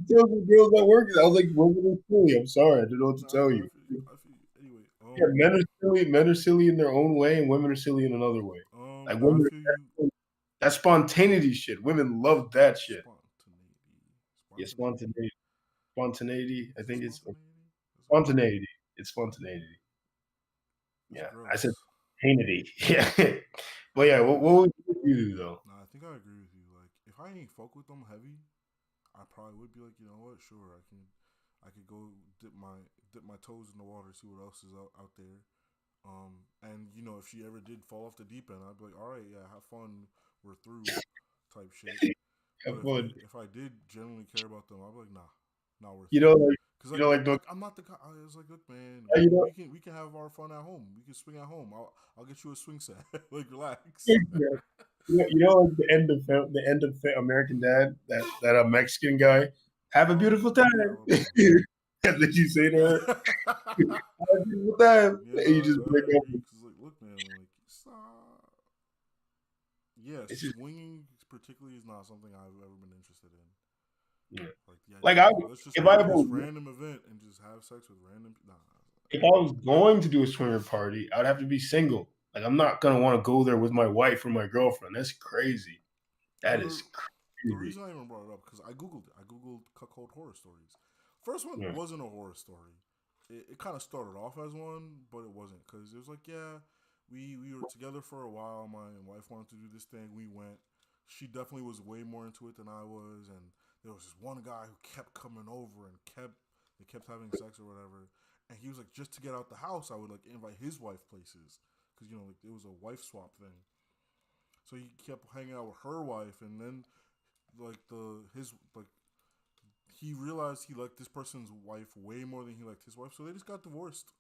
telling the girls that work, I was like, women are silly. I'm sorry, I don't know what to No, tell you. I feel you. I feel you. Anyway, Yeah, men are silly in their own way, and women are silly in another way. Like no, I women, feel you. that spontaneity shit. Women love that shit. Spontaneity, Yeah, spontaneity. spontaneity. I Is it think it's spontaneity? Is it? spontaneity. It's spontaneity. That's Yeah, I said gross. spontaneity. Yeah, but yeah, what would you do though? Nah, I think I agree with you. Like, if I ain't fuck with them heavy, I probably would be like, you know what? Sure, I could go dip my toes in the water, see what else is out there. And if she ever did fall off the deep end, I'd be like, all right, yeah, have fun. We're through, type shit. But Have fun. if I did genuinely care about them, I'd be like, nah, not worth You it. know, like Cause you know, like the I'm not the guy. I was like, look, man, you know, we can have our fun at home. We can swing at home. I'll get you a swing set. Like, relax. yeah, like the end of American Dad, that Mexican guy. Have a beautiful Yeah, I time. love that And then you say to her, movie. "Have a beautiful time," Yeah, and you just break I up. agree. Cause like, look, man, like, yeah, It's just swinging particularly is not something I've ever been interested in. yeah. Like the Like idea I, of like, let's just if go I to ever this random event and just have sex with random. Nah, if I was going to do a swinger party, I'd have to be single. Like I'm not gonna want to go there with my wife or my girlfriend. That's crazy. That the, is the crazy. reason I even brought it up because I googled it. I googled cuckold horror stories. First one Yeah. wasn't a horror story. It kind of started off as one, but it wasn't because it was like, yeah, we were together for a while. My wife wanted to do this thing. We went. She definitely was way more into it than I was, and there was this one guy who kept coming over and kept having sex or whatever. And he was like, just to get out the house, I would like invite his wife places because like it was a wife swap thing. So he kept hanging out with her wife, and then like his like he realized he liked this person's wife way more than he liked his wife, so they just got divorced,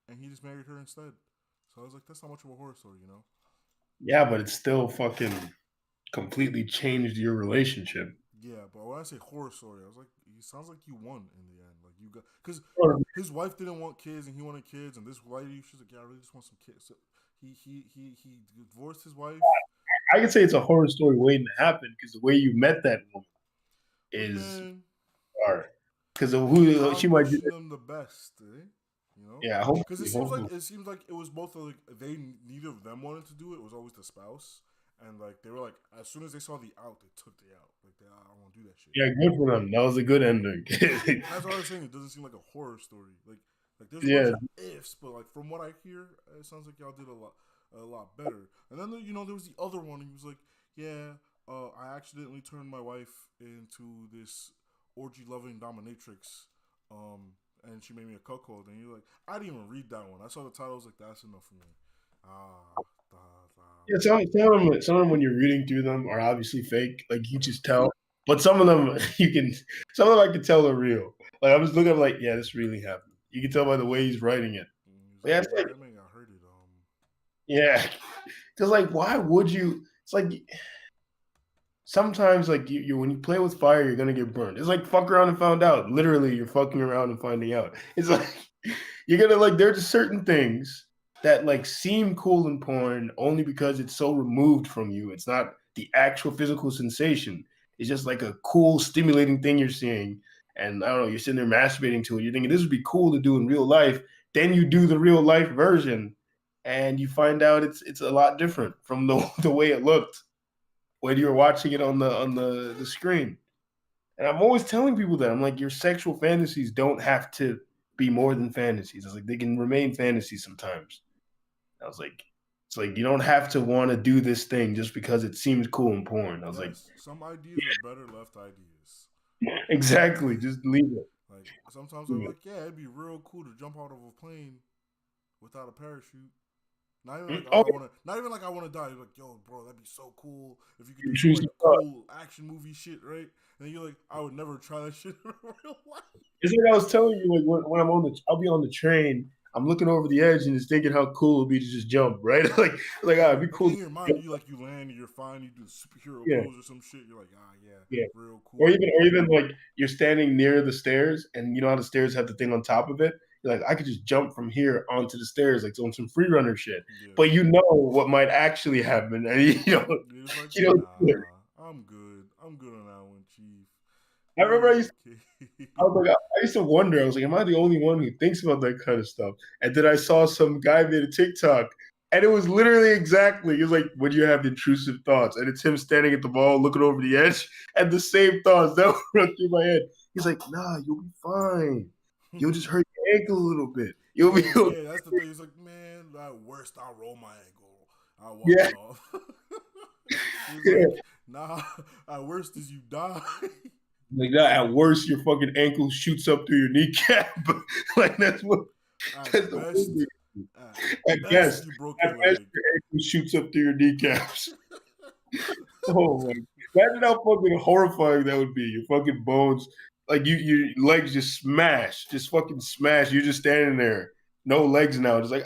and he just married her instead. So I was like, that's not much of a horror story, you know? Yeah, but it's still fucking completely changed your relationship. Yeah, but when I say horror story, I was like, he sounds like you won in the end. Like you got because Or his wife didn't want kids, and he wanted kids, and this lady, she's like, yeah, I really just want some kids. So he divorced his wife. I could say it's a horror story waiting to happen because the way you met that woman Look, is man, hard. Because of who she I'm might be. wishing them the best, You know, Yeah, because hopefully, hopefully. it seems like it was both like they neither of them wanted to do it. It was always the spouse, and like they were like as soon as they saw the out, they took the out. Like I don't want to do that shit. Yeah, good for them. That was a good ending. That's what I was saying. It doesn't seem like a horror story. Like there's a bunch Yeah, of ifs, but like from what I hear, it sounds like y'all did a lot better. And then there was the other one. He was like, yeah, I accidentally turned my wife into this orgy loving dominatrix. And she made me a cuckold. And you're like, I didn't even read that one. I saw the title. I was like, that's enough for me. Ah, Yeah, some of them when you're reading through them are obviously fake. Like you just tell. But some of them some of them I can tell are real. Like I was looking up, like, yeah, this really happened. You can tell by the way he's writing it. He's Yeah, like, it's yeah, like, that man got hurt it. yeah, because like, why would you? It's like sometimes like you when you play with fire, you're gonna get burned. It's like fuck around and found out. Literally, you're fucking around and finding out. It's like you're gonna like there's just certain things that like seem cool in porn only because it's so removed from you. It's not the actual physical sensation. It's just like a cool, stimulating thing you're seeing. And I don't know, you're sitting there masturbating to it. You're thinking this would be cool to do in real life. Then you do the real life version, and you find out it's a lot different from the way it looked when you were watching it on the screen. And I'm always telling people that I'm like, your sexual fantasies don't have to be more than fantasies. I was like, they can remain fantasies sometimes. I was like, it's like you don't have to want to do this thing just because it seems cool in porn. I was like, Yes, some ideas are better left ideas. exactly, just leave it. Like sometimes I'm like, yeah, it'd be real cool to jump out of a plane without a parachute. Not even like, oh, Oh, I want to. Not even like I want to die. You're like, yo, bro, that'd be so cool if you could you do some choose like the thought. cool action movie shit, right? And then you're like, I would never try that shit in real life. It's like I was telling you, like when I'll be on the train. I'm looking over the edge and just thinking how cool it'd be to just jump, right? like ah, it'd be Like cool. in your mind, you like you land, you're fine, you do the superhero Yeah, pose or some shit. You're like, ah, yeah, yeah. real Or cool. even like you're standing near the stairs, and you know how the stairs have the thing on top of it. You're like, I could just jump from here onto the stairs, like on some free runner shit. Yeah, But you know what might actually happen, and you're just like, you don't do it. nah, I'm good. I'm good on that one, Chief. I remember Okay. I was like, I used to wonder. I was like, am I the only one who thinks about that kind of stuff? And then I saw some guy made a TikTok, and it was literally exactly. He was like, when you have intrusive thoughts, and it's him standing at the ball, looking over the edge, and the same thoughts that would run through my head. He's like, nah, you'll be fine. You'll just hurt your ankle a little bit. You'll be Yeah, that's the thing. It's like, man, at worst, I'll roll my ankle. I'll walk yeah, it off. He's yeah. like, nah, at worst is you die. Like that. At worst, your fucking ankle shoots up through your kneecap. Like that's what. That's At the best, worst. at At best, best, you broke at your best, leg. your ankle shoots up through your kneecaps. Oh my! Imagine how fucking horrifying that would be. Your fucking bones, like your legs just smash, just fucking smash. You're just standing there, no legs now, just like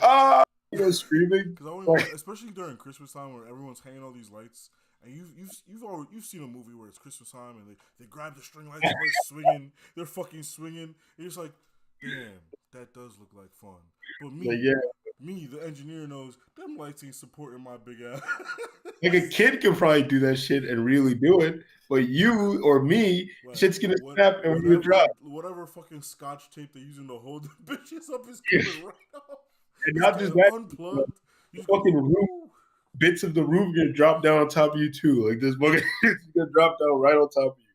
screaming. Because I only Like, want, especially during Christmas time where everyone's hanging all these lights, and you've seen a movie where it's Christmas time and they grab the string lights and they're swinging, they're fucking swinging. And it's like, damn, that does look like fun. But yeah, me, the engineer knows them lights ain't supporting my big ass. like a kid could probably do that shit and really do it, but you or me, What, shit's gonna snap and we're gonna drop. whatever fucking scotch tape they're using to hold the bitches up is coming right off. And It's not just getting that, unplugged. You the just go, fucking roof, woo. bits of the roof gonna drop down on top of you too. Like this fucking, it's gonna drop down right on top of you.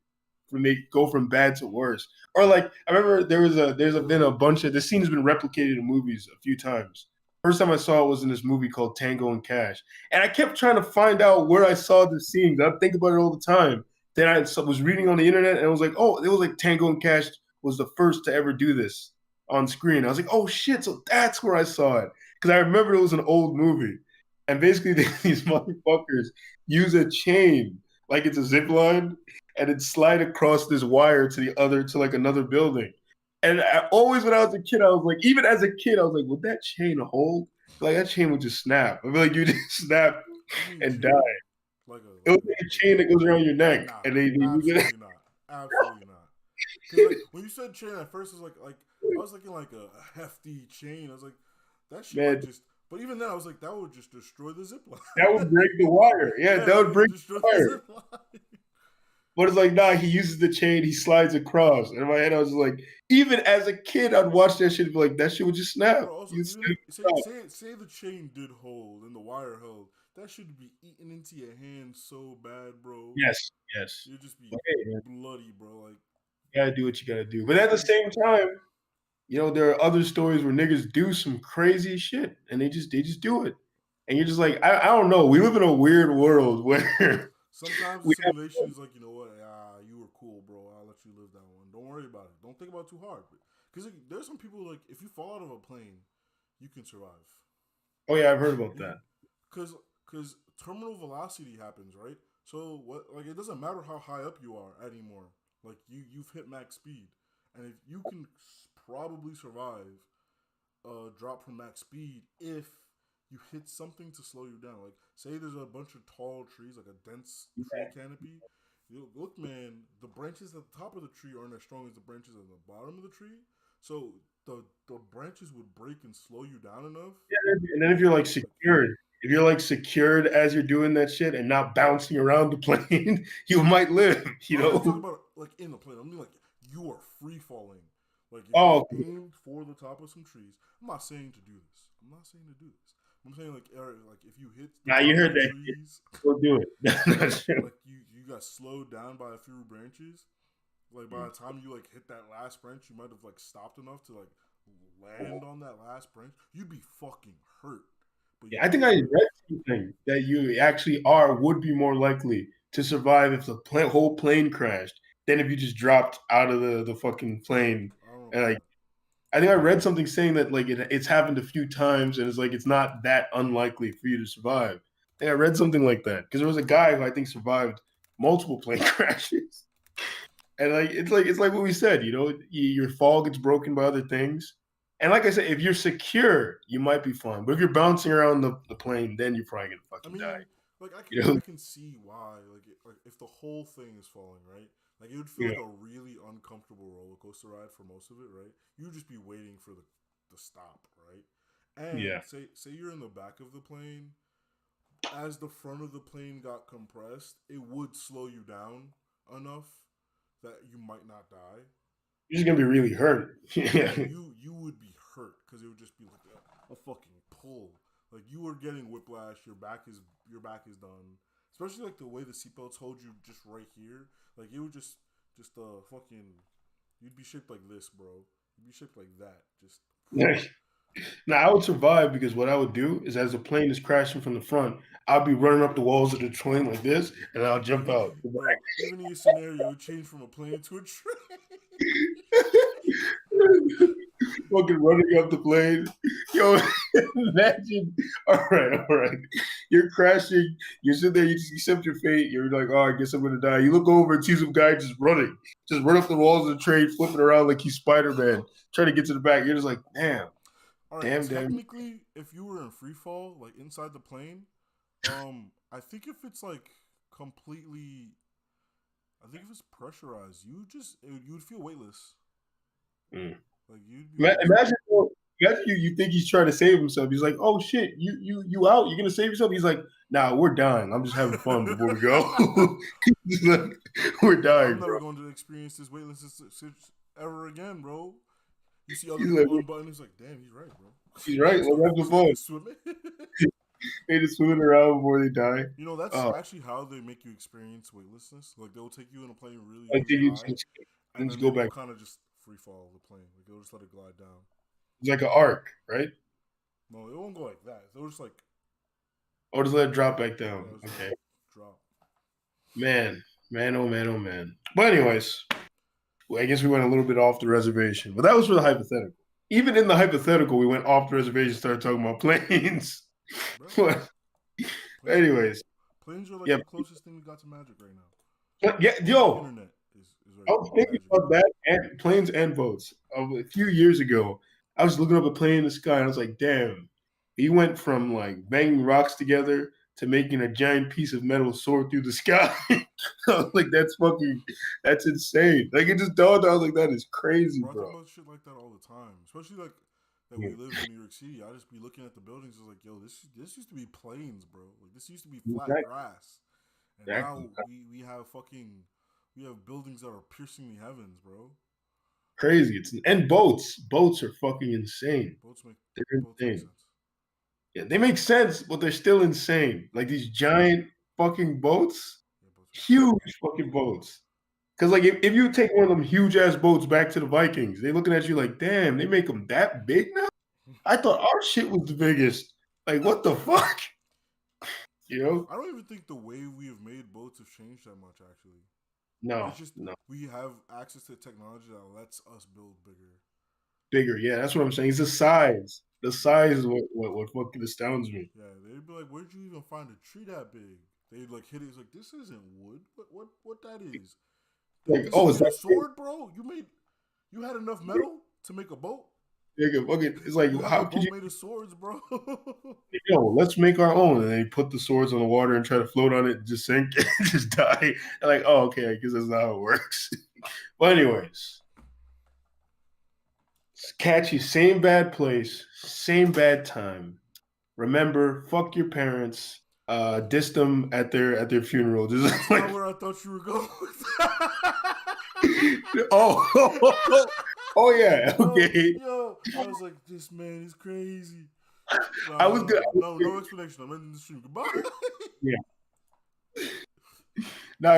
When they go from bad to worse. Or like I remember been a bunch of this scene has been replicated in movies a few times. First time I saw it was in this movie called Tango and Cash, and I kept trying to find out where I saw the scenes. I think about it all the time. Then I was reading on the internet and I was like, oh, it was like Tango and Cash was the first to ever do this on screen. I was like, oh shit, so that's where I saw it because I remember it was an old movie, and basically these motherfuckers use a chain like it's a zip line and it slide across this wire to like another building. And I always, when I was a kid, I was like, even as a kid, I was like, would that chain hold? Like that chain would just snap. I feel like you just snap You mean and die. chain? It was like a chain that goes around your neck, Nah, and they use it. absolutely not. Absolutely not. Because like when you said chain at first, it was like I was thinking like a hefty chain. I was like, that shit Man, might just. But even then, I was like, that would just destroy the zip line. that would break the wire. Yeah, that would break destroy the wire. zip line. But it's like, nah, he uses the chain, he slides across. And in my head, I was like, even as a kid, I'd watch that shit and be like, that shit would just snap. Bro, also, You even snap. say the chain did hold and the wire held, that should be eating into your hand so bad, bro. Yes, yes. You'd just be Okay, man. bloody, bro. Like, You gotta do what you gotta do. But at the same time, there are other stories where niggas do some crazy shit and they just do it. And you're just like, I don't know. We live in a weird world where sometimes the we have, simulation is like, you know what? You were cool, bro. I'll let you live that one. Don't worry about it. Don't think about it too hard. Because there's some people like, if you fall out of a plane, you can survive. oh yeah, I've heard about that. Because because terminal velocity happens, right? So what? Like it doesn't matter how high up you are anymore. Like you've hit max speed, and if you can probably survive a drop from max speed if you hit something to slow you down. Like say there's a bunch of tall trees, like a dense tree canopy. You look, man, the branches at the top of the tree aren't as strong as the branches at the bottom of the tree. So the branches would break and slow you down enough. And then if you're like secured, if you're like secured as you're doing that shit and not bouncing around the plane, you might live. You I'm not talking know. about like in the plane. I mean like you are free falling. Like if Oh, you aim for the top of some trees. I'm not saying to do this. I'm not saying to do this. I'm saying like like if you hit the now you top of heard the that. trees, Go do it. That's true. like you got slowed down by a few branches. Like by the time you like hit that last branch, you might have like stopped enough to like land on that last branch. You'd be fucking hurt. But Yeah, I think I read something that you actually would be more likely to survive if the whole plane crashed than if you just dropped out of the fucking plane. I don't know And about like, I think I read something saying that like it's happened a few times, and it's like it's not that unlikely for you to survive. I think I read something like that because there was a guy who I think survived multiple plane crashes, and like what we said, you know, your fall gets broken by other things, and like I said, if you're secure, you might be fine, but if you're bouncing around the plane, then you're probably gonna I fucking die. mean, like You know? I can see why. Like if the whole thing is falling, right? Like it would feel Yeah, like a really uncomfortable roller coaster ride for most of it, right? You'd just be waiting for the stop, right? And yeah. say you're in the back of the plane, as the front of the plane got compressed, it would slow you down enough that you might not die. You're just gonna be really hurt. Yeah, Yeah, you would be hurt because it would just be like a fucking pull. Like you were getting whiplash. Your back is done. Especially like the way the seatbelts hold you just right here. Like it would just fucking. You'd be shaped like this, bro. You'd be shaped like that. Just now I would survive because what I would do is as the plane is crashing from the front, I'll be running up the walls of the plane like this, and I'll jump out. bro. Even in your scenario, it would change from a plane to a train. Fucking running up the plane. Yo, imagine. All right. You're crashing. You're sitting there. You just accept your fate. You're like, oh, I guess I'm gonna die. You look over and see some guy just running, just run up the walls of the train, flipping around like he's Spider Man, trying to get to the back. You're just like, damn, All right, damn. technically, if you were in free fall, like inside the plane, I think if it's like completely, I think if it's pressurized, you would feel weightless. Mm. Like you'd be weightless. Imagine you think he's trying to save himself. He's like, oh shit, you out? You're gonna save yourself? He's like, nah, we're dying. I'm just having fun before we go. Like, we're dying, I'm never bro. going to experience this weightlessness ever again, bro. You see other He's people like, unbutton, it's like, damn, he's right, bro. he's right. Let's have some fun. Swimming. They just swimming around before they die. You know, that's Oh, actually how they make you experience weightlessness. Like they'll take you in a plane really, I really think you high, and just then go they will back. kind of just free fall the plane. Like they'll just let it glide down. It's like an arc, right? No, it won't go like that. They'll just like, Or just let it drop back yeah, down. just Okay, drop. man, oh man, oh man. But anyways, well, I guess we went a little bit off the reservation, but that was for the hypothetical. Even in the hypothetical, we went off the reservation, started talking about planes. Bro, But planes, anyways, planes are like yeah, the closest thing we got to magic right now. yeah, Even the yo, internet is I was thinking magic. about that and planes and boats. A few years ago, I was looking up a plane in the sky and I was like, damn, he went from like banging rocks together to making a giant piece of metal soar through the sky. I was like, that's insane. Like it just dawned on, I was like, that is crazy, Bro, I think bro. about shit like that all the time. Especially like that we Yeah, live in New York City. I just be looking at the buildings. It's like, yo, this used to be plains, bro. Like this used to be flat exactly, grass, and now exactly. we have buildings that are piercing the heavens, bro. Crazy. And boats. Boats are fucking insane. Boats make They're boats make insane. sense. Yeah, they make sense, but they're still insane. Like these giant fucking boats, Yeah, boats make sense. huge fucking boats. Because like if you take one of them huge ass boats back to the Vikings, they looking at you like, damn, they make them that big now. I thought our shit was the biggest. Like what the fuck, you know? I don't even think the way we have made boats have changed that much. Actually, No, it's just no. we have access to technology that lets us build bigger. Bigger. Yeah, that's what I'm saying. It's the size. The size is what fucking astounds me. Yeah, they'd be like, "Where'd you even find a tree that big?" They'd like hit it. It's like, "This isn't wood. What that is? Like, This oh, is is a that sword, bro? You had enough metal to make a boat? big? Fucking, it's like, You have a how could boat you? made of swords, bro?" Yo, let's make our own. And then you put the swords on the water and try to float on it, just sink, and just die. They're like, oh, okay, I guess that's not how it works. But anyways, catch you same bad place, same bad time. Remember, fuck your parents. Diss them at their funeral. Just That's like, not where I thought you were going. oh, oh yeah, okay. Yo, I was like, this man is crazy. I was good. No explanation. I'm ending the stream. Goodbye. Yeah.